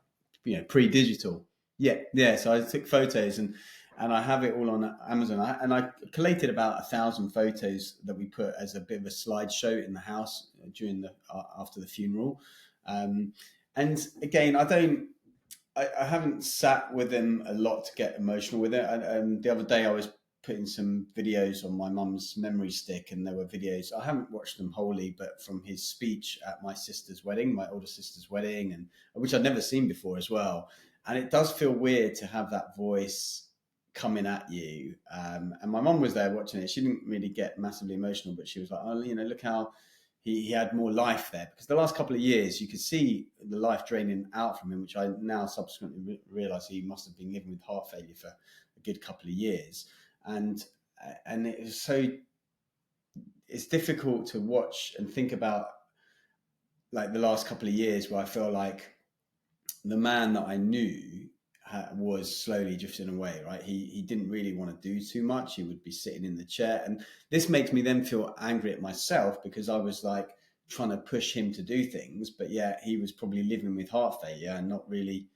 pre-digital. Yeah. So I took photos, and I have it all on Amazon, and I collated about 1,000 photos that we put as a bit of a slideshow in the house during after the funeral. And again, I haven't sat with him a lot to get emotional with it. And the other day I was putting some videos on my mum's memory stick, and there were videos, I haven't watched them wholly, but from his speech at my sister's wedding, my older sister's wedding, and which I'd never seen before as well. And it does feel weird to have that voice coming at you. And my mum was there watching it. She didn't really get massively emotional, but she was like, oh, look how he had more life there, because the last couple of years you could see the life draining out from him, which I now subsequently realize he must have been living with heart failure for a good couple of years. And it was it's difficult to watch and think about, like, the last couple of years where I feel like the man that I knew was slowly drifting away, right? He didn't really want to do too much. He would be sitting in the chair. And this makes me then feel angry at myself, because I was like trying to push him to do things, but yeah, he was probably living with heart failure and not really,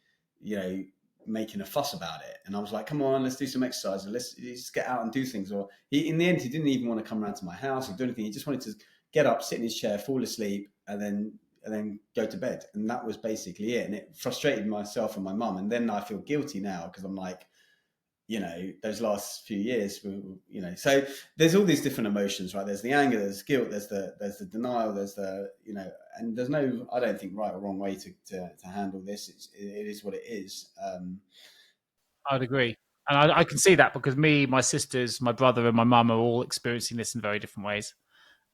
making a fuss about it. And I was like, come on, let's do some exercise, and let's get out and do things. Or in the end, he didn't even want to come around to my house or do anything. He just wanted to get up, sit in his chair, fall asleep, and then go to bed. And that was basically it. And it frustrated myself and my mum. And then I feel guilty now, because I'm like, those last few years, so there's all these different emotions, right? There's the anger, there's guilt, there's the denial, there's the, and there's no, I don't think, right or wrong way to handle this. It is what it is. I'd agree. And I can see that, because me, my sisters, my brother, and my mum are all experiencing this in very different ways.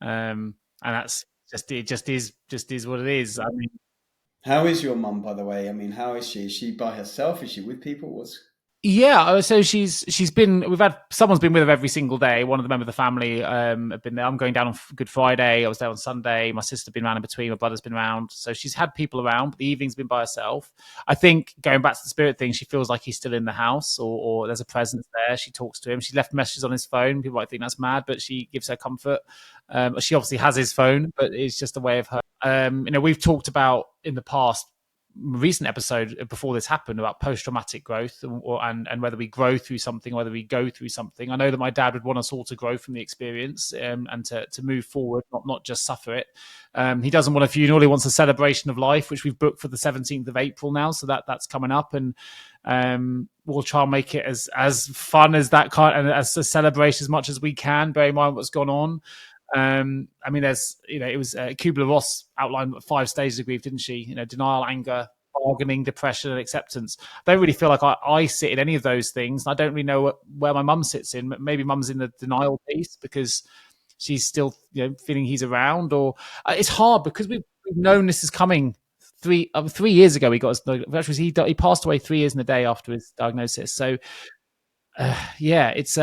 And that's it just is what it is. I mean, How is your mum, by the way? I mean, how is she? Is she by herself? Is she with people? Yeah, so someone's been with her every single day. One of the members of the family have been there. I'm going down on Good Friday. I was there on Sunday. My sister's been around in between. My brother's been around. So she's had people around, but the evening's been by herself. I think going back to the spirit thing, she feels like he's still in the house or there's a presence there. She talks to him. She left messages on his phone. People might think that's mad, but she gives her comfort. She obviously has his phone, but it's just a way of her. We've talked about in the past recent episode before this happened about post-traumatic growth and whether we grow through something, whether we go through something. I know that my dad would want us all to grow from the experience and to move forward, not just suffer it. He doesn't want a funeral. He wants a celebration of life, which we've booked for the 17th of April now. So that's coming up, and we'll try and make it as fun as that kind and as a celebration as much as we can. Bear in mind what's gone on. There's, it was Kubler-Ross outlined 5 stages of grief, didn't she? Denial, anger, bargaining, depression, and acceptance. I don't really feel like I sit in any of those things. I don't really know where my mum sits in. Maybe mum's in the denial piece because she's still, feeling he's around. Or it's hard because we've known this is coming. 3 years ago, he got his. He passed away 3 years in a day after his diagnosis. So, it's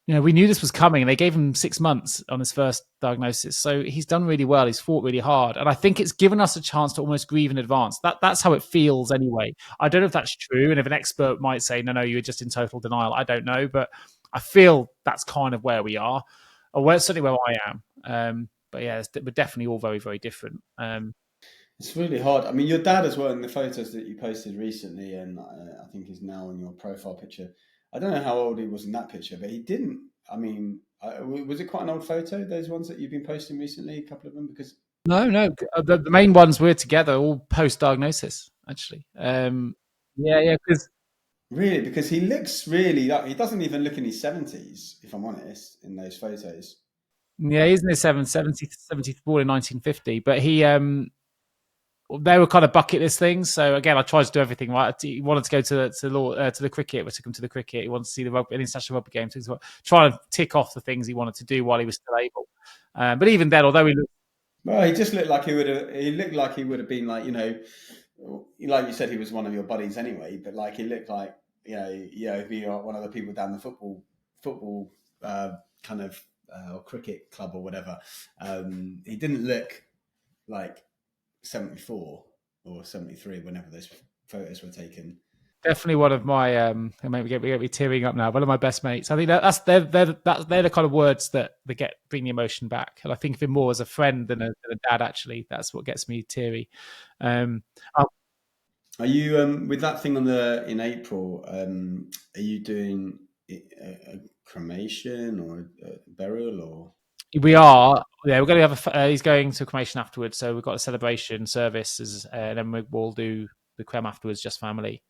we knew this was coming, and they gave him 6 months on his first diagnosis. So he's done really well. He's fought really hard. And I think it's given us a chance to almost grieve in advance. That's how it feels anyway. I don't know if that's true. And if an expert might say, no, you're just in total denial, I don't know. But I feel that's kind of where we are, or certainly where I am. But yeah, we're definitely all very, very different. It's really hard. I mean, your dad as well in the photos that you posted recently, and I think is now on your profile picture. I don't know how old he was in that picture, but he didn't. I mean, was it quite an old photo? Those ones that you've been posting recently, a couple of them, because no, the main ones we're together, all post-diagnosis, actually. Because really, because he looks really like he doesn't even look in his 70s, if I'm honest, in those photos. Yeah, he's in his 70th, born in 1950, but they were kind of bucket list things. So again, I tried to do everything right. He wanted to go to the cricket. We took him to the cricket. He wanted to see the international rugby game. So trying to tick off the things he wanted to do while he was still able. But even then, although he just looked like he would have. He looked like he would have been like like you said, he was one of your buddies anyway. But like he looked like if you are one of the people down the football kind of or cricket club or whatever. He didn't look like 74 or 73 whenever those photos were taken. Definitely one of my maybe get me tearing up now. One of my best mates. I think they're the kind of words that bring the emotion back. And I think of him more as a friend than a dad. Actually, that's what gets me teary. Are you with that thing in April? Are you doing a cremation or a burial or? We are. Yeah, we're going to have he's going to cremation afterwards, so we've got a celebration service, and then we'll do the creme afterwards, just family.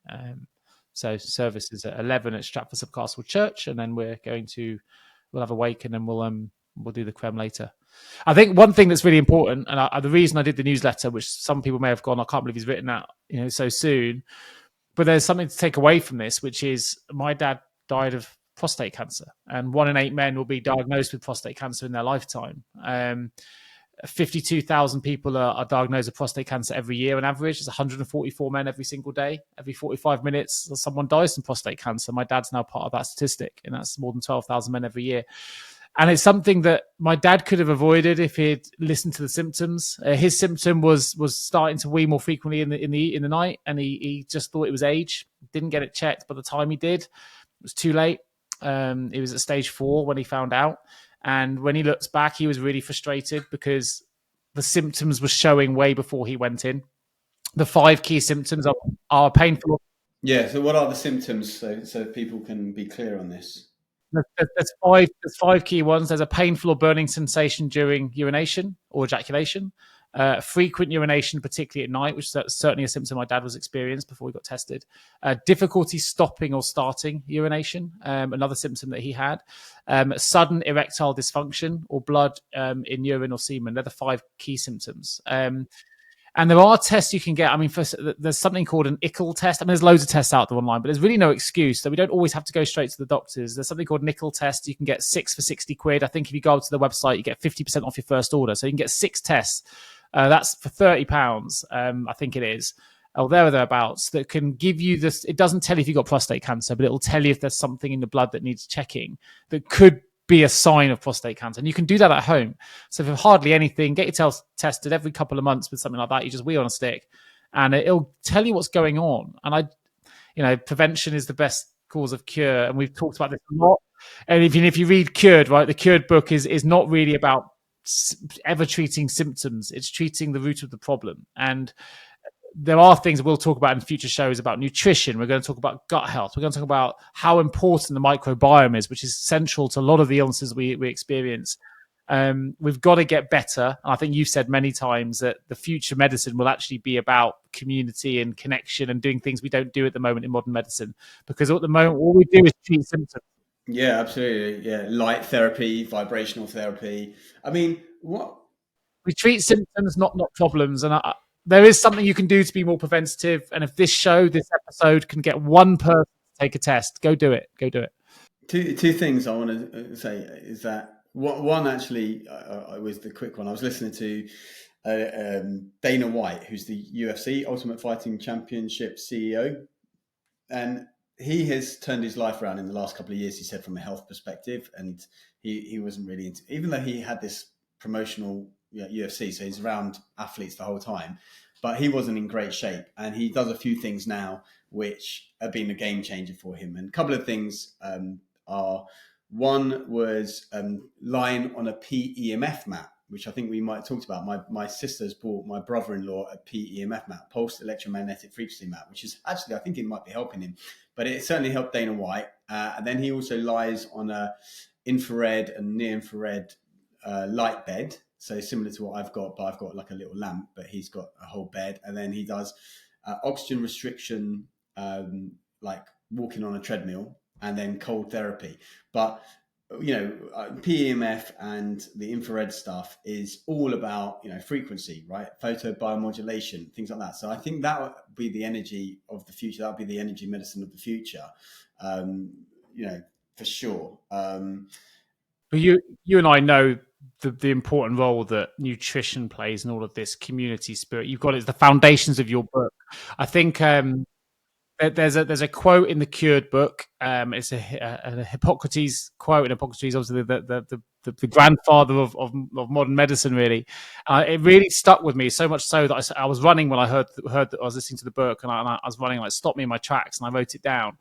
So service is at 11 at Stratford Subcastle Church, and then we'll have a wake, and then we'll do the creme later. I think one thing that's really important, and the reason I did the newsletter, which some people may have gone, I can't believe he's written that so soon, but there's something to take away from this, which is my dad died of prostate cancer, and 1 in 8 men will be diagnosed with prostate cancer in their lifetime. 52,000 people are diagnosed with prostate cancer every year on average. It's 144 men every single day. Every 45 minutes, someone dies from prostate cancer. My dad's now part of that statistic, and that's more than 12,000 men every year. And it's something that my dad could have avoided if he'd listened to the symptoms. His symptom was starting to wee more frequently in the night, and he just thought it was age. Didn't get it checked. By the time he did, it was too late. It was at stage 4 when he found out. And when he looks back, he was really frustrated because the symptoms were showing way before he went in. The 5 key symptoms are painful. Yeah. So what are the symptoms so people can be clear on this? There's 5 key ones. There's a painful or burning sensation during urination or ejaculation. Frequent urination, particularly at night, which is certainly a symptom my dad was experienced before we got tested. Difficulty stopping or starting urination, another symptom that he had. Sudden erectile dysfunction or blood in urine or semen. They're the 5 key symptoms. And there are tests you can get. I mean, there's something called an ICL test. I mean, there's loads of tests out there online, but there's really no excuse. So we don't always have to go straight to the doctors. There's something called an ICL test. You can get 6 for 60 quid. I think if you go to the website, you get 50% off your first order. So you can get 6 tests. That's for £30, I think it is. or there or thereabouts, that can give you this. It doesn't tell you if you've got prostate cancer, but it will tell you if there's something in the blood that needs checking that could be a sign of prostate cancer. And you can do that at home. So if hardly anything, get yourself tested every couple of months with something like that. You just wee on a stick and it'll tell you what's going on. And prevention is the best cause of cure. And we've talked about this a lot. And if you read Cured, right, the Cured book is not really about ever treating symptoms. It's treating the root of the problem. And there are things we'll talk about in future shows about nutrition. We're going to talk about gut health. We're going to talk about how important the microbiome is, which is central to a lot of the illnesses we experience. We've got to get better. And I think you've said many times that the future medicine will actually be about community and connection and doing things we don't do at the moment in modern medicine. Because at the moment, all we do is treat symptoms. Yeah, absolutely. Yeah, light therapy, vibrational therapy. I mean, what We treat symptoms, not problems. And there is something you can do to be more preventative. And if this episode can get one person to take a test, go do it. Go do it. Two things I want to say is that one actually was the quick one. I was listening to Dana White, who's the UFC Ultimate Fighting Championship CEO, and he has turned his life around in the last couple of years. He said from a health perspective, and he wasn't really into, even though he had this promotional UFC, so he's around athletes the whole time, but he wasn't in great shape. And he does a few things now which have been a game changer for him. And a couple of things are, one was lying on a PEMF mat, which I think we might have talked about. My sister's bought my brother-in-law a PEMF mat, pulsed electromagnetic frequency mat, which is actually, I think it might be helping him, but it certainly helped Dana White. And then he also lies on a infrared and near-infrared light bed. So similar to what I've got, but I've got like a little lamp, but he's got a whole bed. And then he does oxygen restriction, like walking on a treadmill, and then cold therapy. But PEMF and the infrared stuff is all about frequency, right? Photobiomodulation, things like that. So I think that would be the energy of the future. That would be the energy medicine of the future, for sure. But you and I know the important role that nutrition plays in all of this community spirit. You've got it as the foundations of your book. I think there's a quote in the Cured book. It's a Hippocrates quote, and Hippocrates obviously the grandfather of modern medicine, really. It really stuck with me, so much so that I was running when I heard that I was listening to the book, and I was running, like, stopped me in my tracks, and I wrote it down.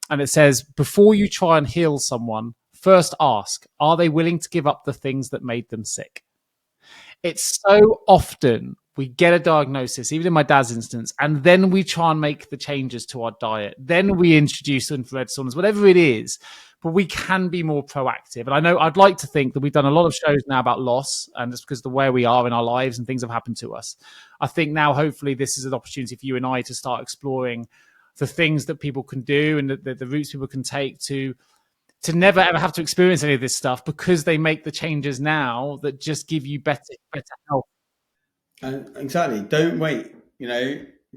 And it says, before you try and heal someone, first ask, are they willing to give up the things that made them sick? It's so often we get a diagnosis, even in my dad's instance, and then we try and make the changes to our diet. Then we introduce infrared saunas, whatever it is, but we can be more proactive. And I know I'd like to think that we've done a lot of shows now about loss, and it's because of the way we are in our lives and things have happened to us. I think now, hopefully, this is an opportunity for you and I to start exploring the things that people can do and the routes people can take to never ever have to experience any of this stuff, because they make the changes now that just give you better health. Exactly. Don't wait.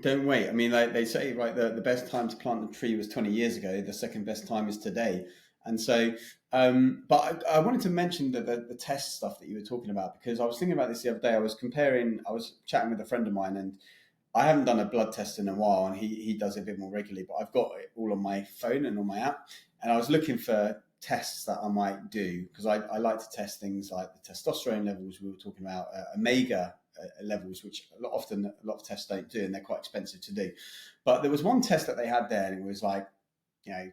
Don't wait. I mean, like they say, right, the best time to plant a tree was 20 years ago. The second best time is today. And so, but I wanted to mention the test stuff that you were talking about, because I was thinking about this the other day. I was chatting with a friend of mine, and I haven't done a blood test in a while, and he does it a bit more regularly, but I've got it all on my phone and on my app. And I was looking for tests that I might do, because I like to test things like the testosterone levels we were talking about, omega levels, which a lot of tests don't do, and they're quite expensive to do. But there was one test that they had there, and it was like,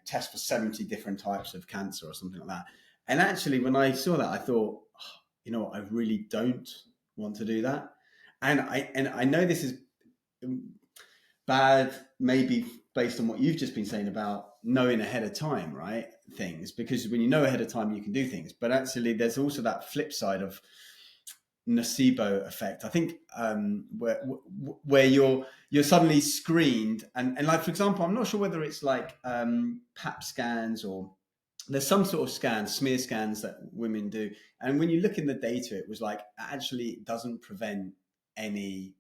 test for 70 different types of cancer or something like that. And actually, when I saw that, I thought, I really don't want to do that. And I know this is bad, maybe based on what you've just been saying about knowing ahead of time, right? Things, because when you know ahead of time, you can do things. But actually, there's also that flip side of nocebo effect. I think where you're suddenly screened, and like, for example, I'm not sure whether it's like pap scans, or there's some sort of scans, smear scans that women do, and when you look in the data, it was like, actually it doesn't prevent any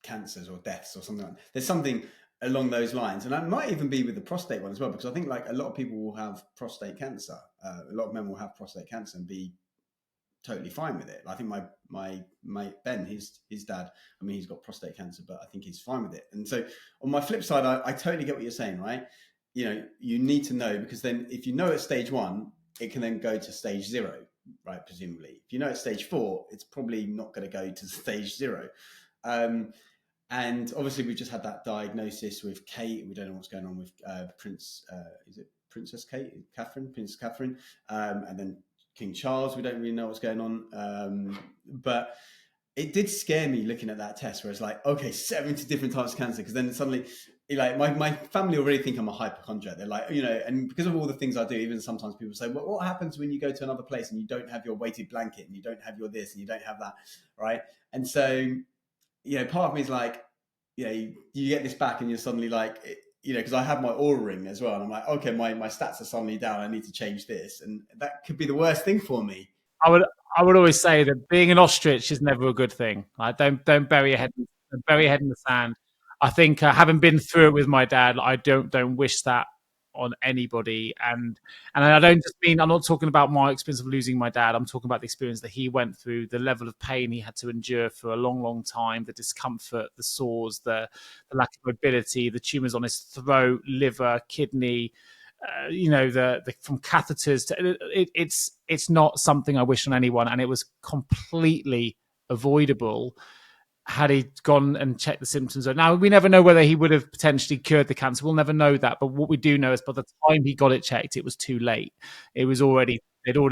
cancers or deaths or something like that. There's something along those lines, and that might even be with the prostate one as well, because I think like a lot of people will have prostate cancer, a lot of men will have prostate cancer and be totally fine with it. I think my mate Ben, his dad, I mean, he's got prostate cancer, but I think he's fine with it. And so on my flip side, I totally get what you're saying, right? You know, you need to know, because then if you know at stage 1, it can then go to stage 0, right? Presumably, if you know at stage 4, it's probably not going to go to stage 0. And obviously, we've just had that diagnosis with Kate. We don't know what's going on with Princess Catherine, and then King Charles. We don't really know what's going on. But it did scare me looking at that test, where it's like, okay, 70 different types of cancer. Because then suddenly, like, my family already think I'm a hypochondriac. They're like, you know, and because of all the things I do, even sometimes people say, well, what happens when you go to another place and you don't have your weighted blanket and you don't have your this and you don't have that, right? And so, you know, part of me is like, you know, you get this back and you're suddenly like, you know, because I have my Aura ring as well, and I'm like, okay, my stats are suddenly down. I need to change this, and that could be the worst thing for me. I would always say that being an ostrich is never a good thing. Like, don't bury your head in the sand. I think having been through it with my dad, I don't wish that on anybody. And I don't just mean, I'm not talking about my experience of losing my dad. I'm talking about the experience that he went through, the level of pain he had to endure for a long, long time, the discomfort, the sores, the lack of mobility, the tumors on his throat, liver, kidney. You know, the from catheters to it's not something I wish on anyone, and it was completely avoidable had he gone and checked the symptoms. Now, we never know whether he would have potentially cured the cancer. We'll never know that. But what we do know is by the time he got it checked, it was too late. It was already, you know,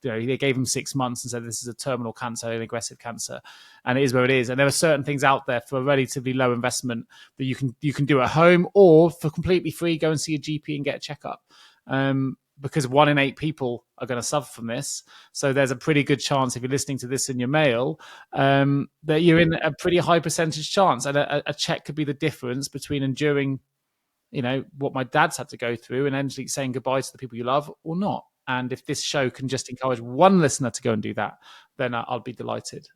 they gave him 6 months and said, this is a terminal cancer, an aggressive cancer. And it is where it is. And there are certain things out there for a relatively low investment that you can do at home, or for completely free, go and see a GP and get a checkup. Because 1 in 8 people are going to suffer from this. So there's a pretty good chance, if you're listening to this in your mail, that you're in a pretty high percentage chance. And a check could be the difference between enduring, you know, what my dad's had to go through and ending saying goodbye to the people you love, or not. And if this show can just encourage one listener to go and do that, then I'll be delighted.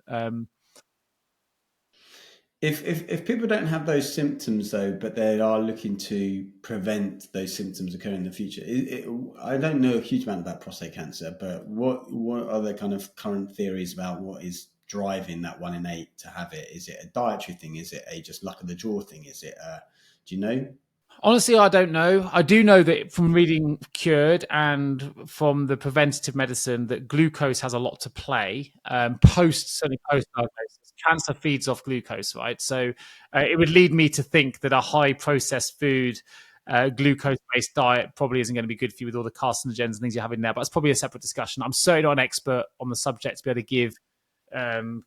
If people don't have those symptoms though, but they are looking to prevent those symptoms occurring in the future, I don't know a huge amount about prostate cancer, but what are the kind of current theories about what is driving that 1 in 8 to have it? Is it a dietary thing? Is it a just luck of the draw thing? Is it do you know? Honestly, I don't know. I do know that from reading Cured and from the preventative medicine that glucose has a lot to play. Certainly post-diagnosis, cancer feeds off glucose, right? So it would lead me to think that a high processed food, glucose-based diet probably isn't going to be good for you with all the carcinogens and things you have in there. But it's probably a separate discussion. I'm certainly not an expert on the subject to be able to give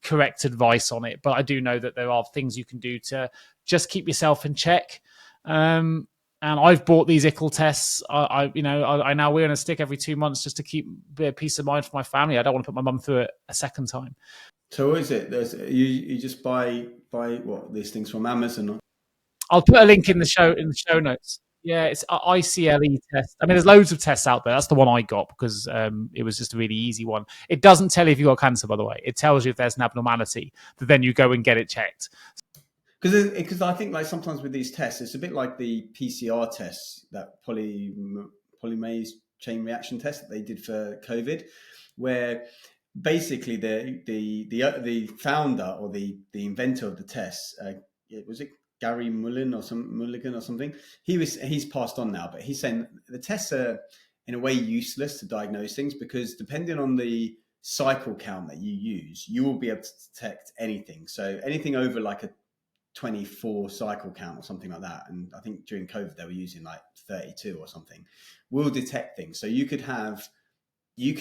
correct advice on it. But I do know that there are things you can do to just keep yourself in check. And I've bought these ICL tests. I now wear on a stick every 2 months just to keep a bit of peace of mind for my family. I don't want to put my mum through it a second time. So what is it? You just buy what, these things from Amazon? Or? I'll put a link in the show notes. Yeah, it's an ICLE test. I mean, there's loads of tests out there. That's the one I got because it was just a really easy one. It doesn't tell you if you've got cancer, by the way. It tells you if there's an abnormality, but then you go and get it checked. Because I think, like, sometimes with these tests, it's a bit like the PCR tests, that polymerase chain reaction test that they did for COVID, where basically the founder or the inventor of the test, was it Gary Mulligan or something? He's passed on now, but he's saying the tests are in a way useless to diagnose things, because depending on the cycle count that you use, you will be able to detect anything. So anything over like a 24 cycle count or something like that, and I think during COVID they were using like 32 or something, will detect things. So you could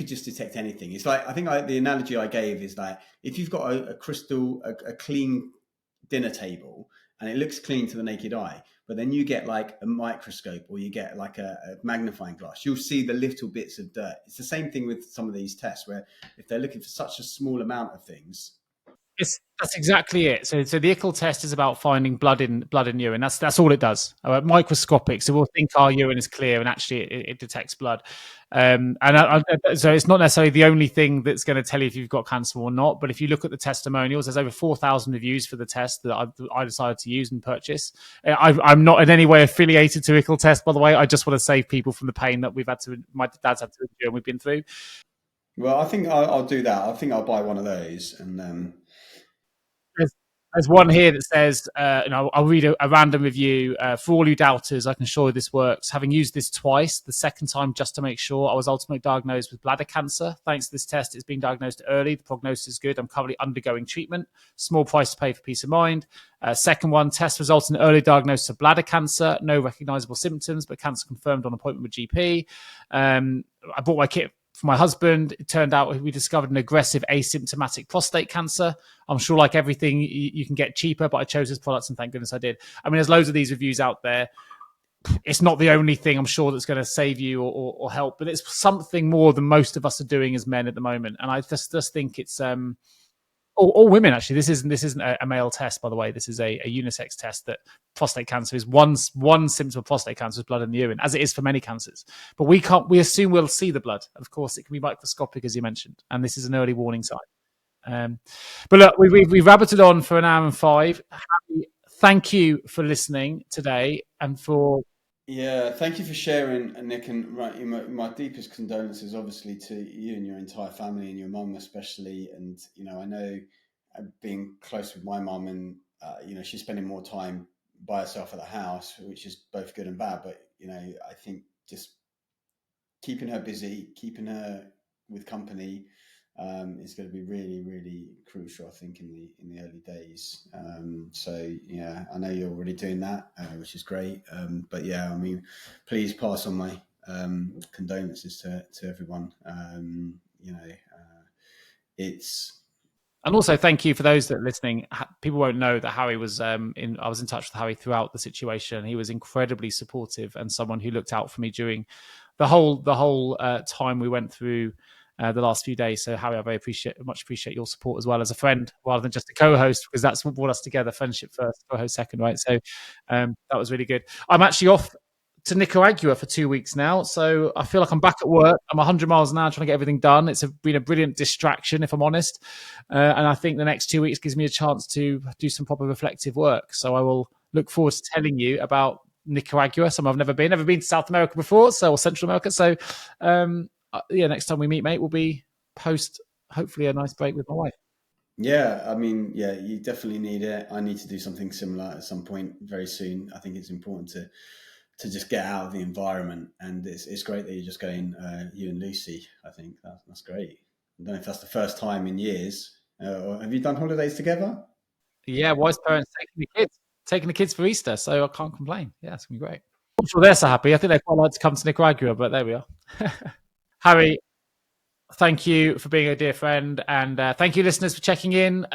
just detect anything. It's like, I think the analogy I gave is like, if you've got a clean dinner table and it looks clean to the naked eye, but then you get like a microscope or you get like a magnifying glass, you'll see the little bits of dirt. It's the same thing with some of these tests, where if they're looking for such a small amount of things. That's exactly it. So the ICL test is about finding blood in urine. That's all it does. Microscopic. So we'll think our urine is clear, and actually it detects blood. So it's not necessarily the only thing that's going to tell you if you've got cancer or not. But if you look at the testimonials, there's over 4,000 reviews for the test that I decided to use and purchase. I'm not in any way affiliated to ICL test, by the way. I just want to save people from the pain that my dad's had to endure and we've been through. Well, I think I'll do that. I think I'll buy one of those, and There's one here that says, I'll read a random review. For all you doubters, I can assure you this works. Having used this twice, the second time just to make sure, I was ultimately diagnosed with bladder cancer. Thanks to this test, it's been diagnosed early. The prognosis is good. I'm currently undergoing treatment. Small price to pay for peace of mind. Second one, test results in early diagnosis of bladder cancer. No recognizable symptoms, but cancer confirmed on appointment with GP. I bought my kit for my husband. It turned out we discovered an aggressive asymptomatic prostate cancer. I'm sure, like everything, you can get cheaper, but I chose his products, and thank goodness I did. I mean, there's loads of these reviews out there. It's not the only thing I'm sure that's going to save you or help, but it's something more than most of us are doing as men at the moment. And I just think it's or women, actually. This isn't a male test, by the way. This is a unisex test that prostate cancer is one symptom of prostate cancer is blood in the urine, as it is for many cancers. But we assume we'll see the blood. Of course, it can be microscopic, as you mentioned, and this is an early warning sign. But look, we've rabbited on for an hour and 5. Harry, thank you for listening today and for... Yeah, thank you for sharing, Nick, and my deepest condolences, obviously, to you and your entire family and your mum especially. And I know being close with my mum, and she's spending more time by herself at the house, which is both good and bad. But I think just keeping her busy, keeping her with company, is going to be really, really crucial, I think, in the early days. So yeah, I know you're already doing that, which is great. But yeah, I mean, please pass on my condolences to everyone. And also, thank you for those that are listening. People won't know that Harry was I was in touch with Harry throughout the situation. He was incredibly supportive and someone who looked out for me during the whole time we went through the last few days. So Harry, I very much appreciate your support as well as a friend, rather than just a co-host, because that's what brought us together. Friendship first, co-host second, right? So that was really good. I'm actually off to Nicaragua for 2 weeks now, so I feel like I'm back at work. I'm 100 miles an hour trying to get everything done. It's been a brilliant distraction, if I'm honest, and I think the next 2 weeks gives me a chance to do some proper reflective work. So I will look forward to telling you about Nicaragua. Somewhere I've never been to South America before, or Central America. So next time we meet, mate, will be post hopefully a nice break with my wife. Yeah, I mean, yeah, you definitely need it. I need to do something similar at some point very soon. I think it's important to just get out of the environment, and it's great that you're just going, you and Lucy. I think that's great. I don't know if that's the first time in years. Or have you done holidays together? Yeah, wife's parents taking the kids for Easter, so I can't complain. Yeah, it's gonna be great. I'm sure they're so happy. I think they'd quite like to come to Nicaragua, but there we are. Harry, thank you for being a dear friend, and thank you, listeners, for checking in.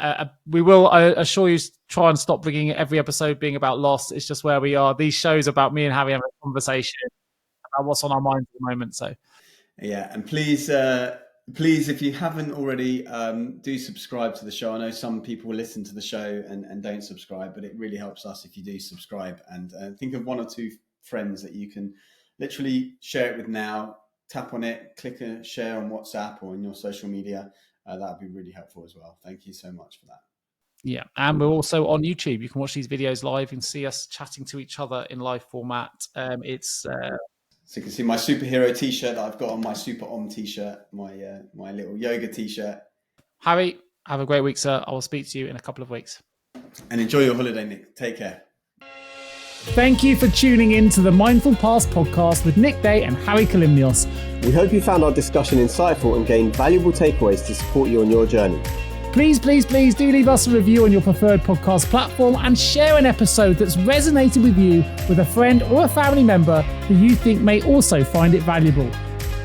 We will, I assure you, try and stop bringing every episode being about loss. It's just where we are. These shows about me and Harry having a conversation about what's on our minds at the moment. So, yeah, and please, if you haven't already, do subscribe to the show. I know some people listen to the show and don't subscribe, but it really helps us if you do subscribe. And think of 1 or 2 friends that you can literally share it with now. Tap on it, click a share on WhatsApp or in your social media. That would be really helpful as well. Thank you so much for that. Yeah, and we're also on YouTube. You can watch these videos live and see us chatting to each other in live format. So you can see my superhero T-shirt that I've got on, my Super Om T-shirt, my little yoga T-shirt. Harry, have a great week, sir. I will speak to you in a couple of weeks. And enjoy your holiday, Nick. Take care. Thank you for tuning in to the Mindful Past podcast with Nick Day and Hari Enquiries. We hope you found our discussion insightful and gained valuable takeaways to support you on your journey. Please do leave us a review on your preferred podcast platform and share an episode that's resonated with you with a friend or a family member who you think may also find it valuable.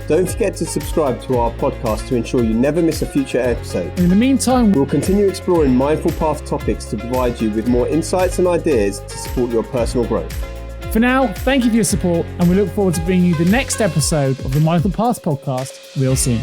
Don't forget to subscribe to our podcast to ensure you never miss a future episode. In the meantime, we'll continue exploring mindful path topics to provide you with more insights and ideas to support your personal growth. For now, thank you for your support, and we look forward to bringing you the next episode of the Mindful Path podcast real soon.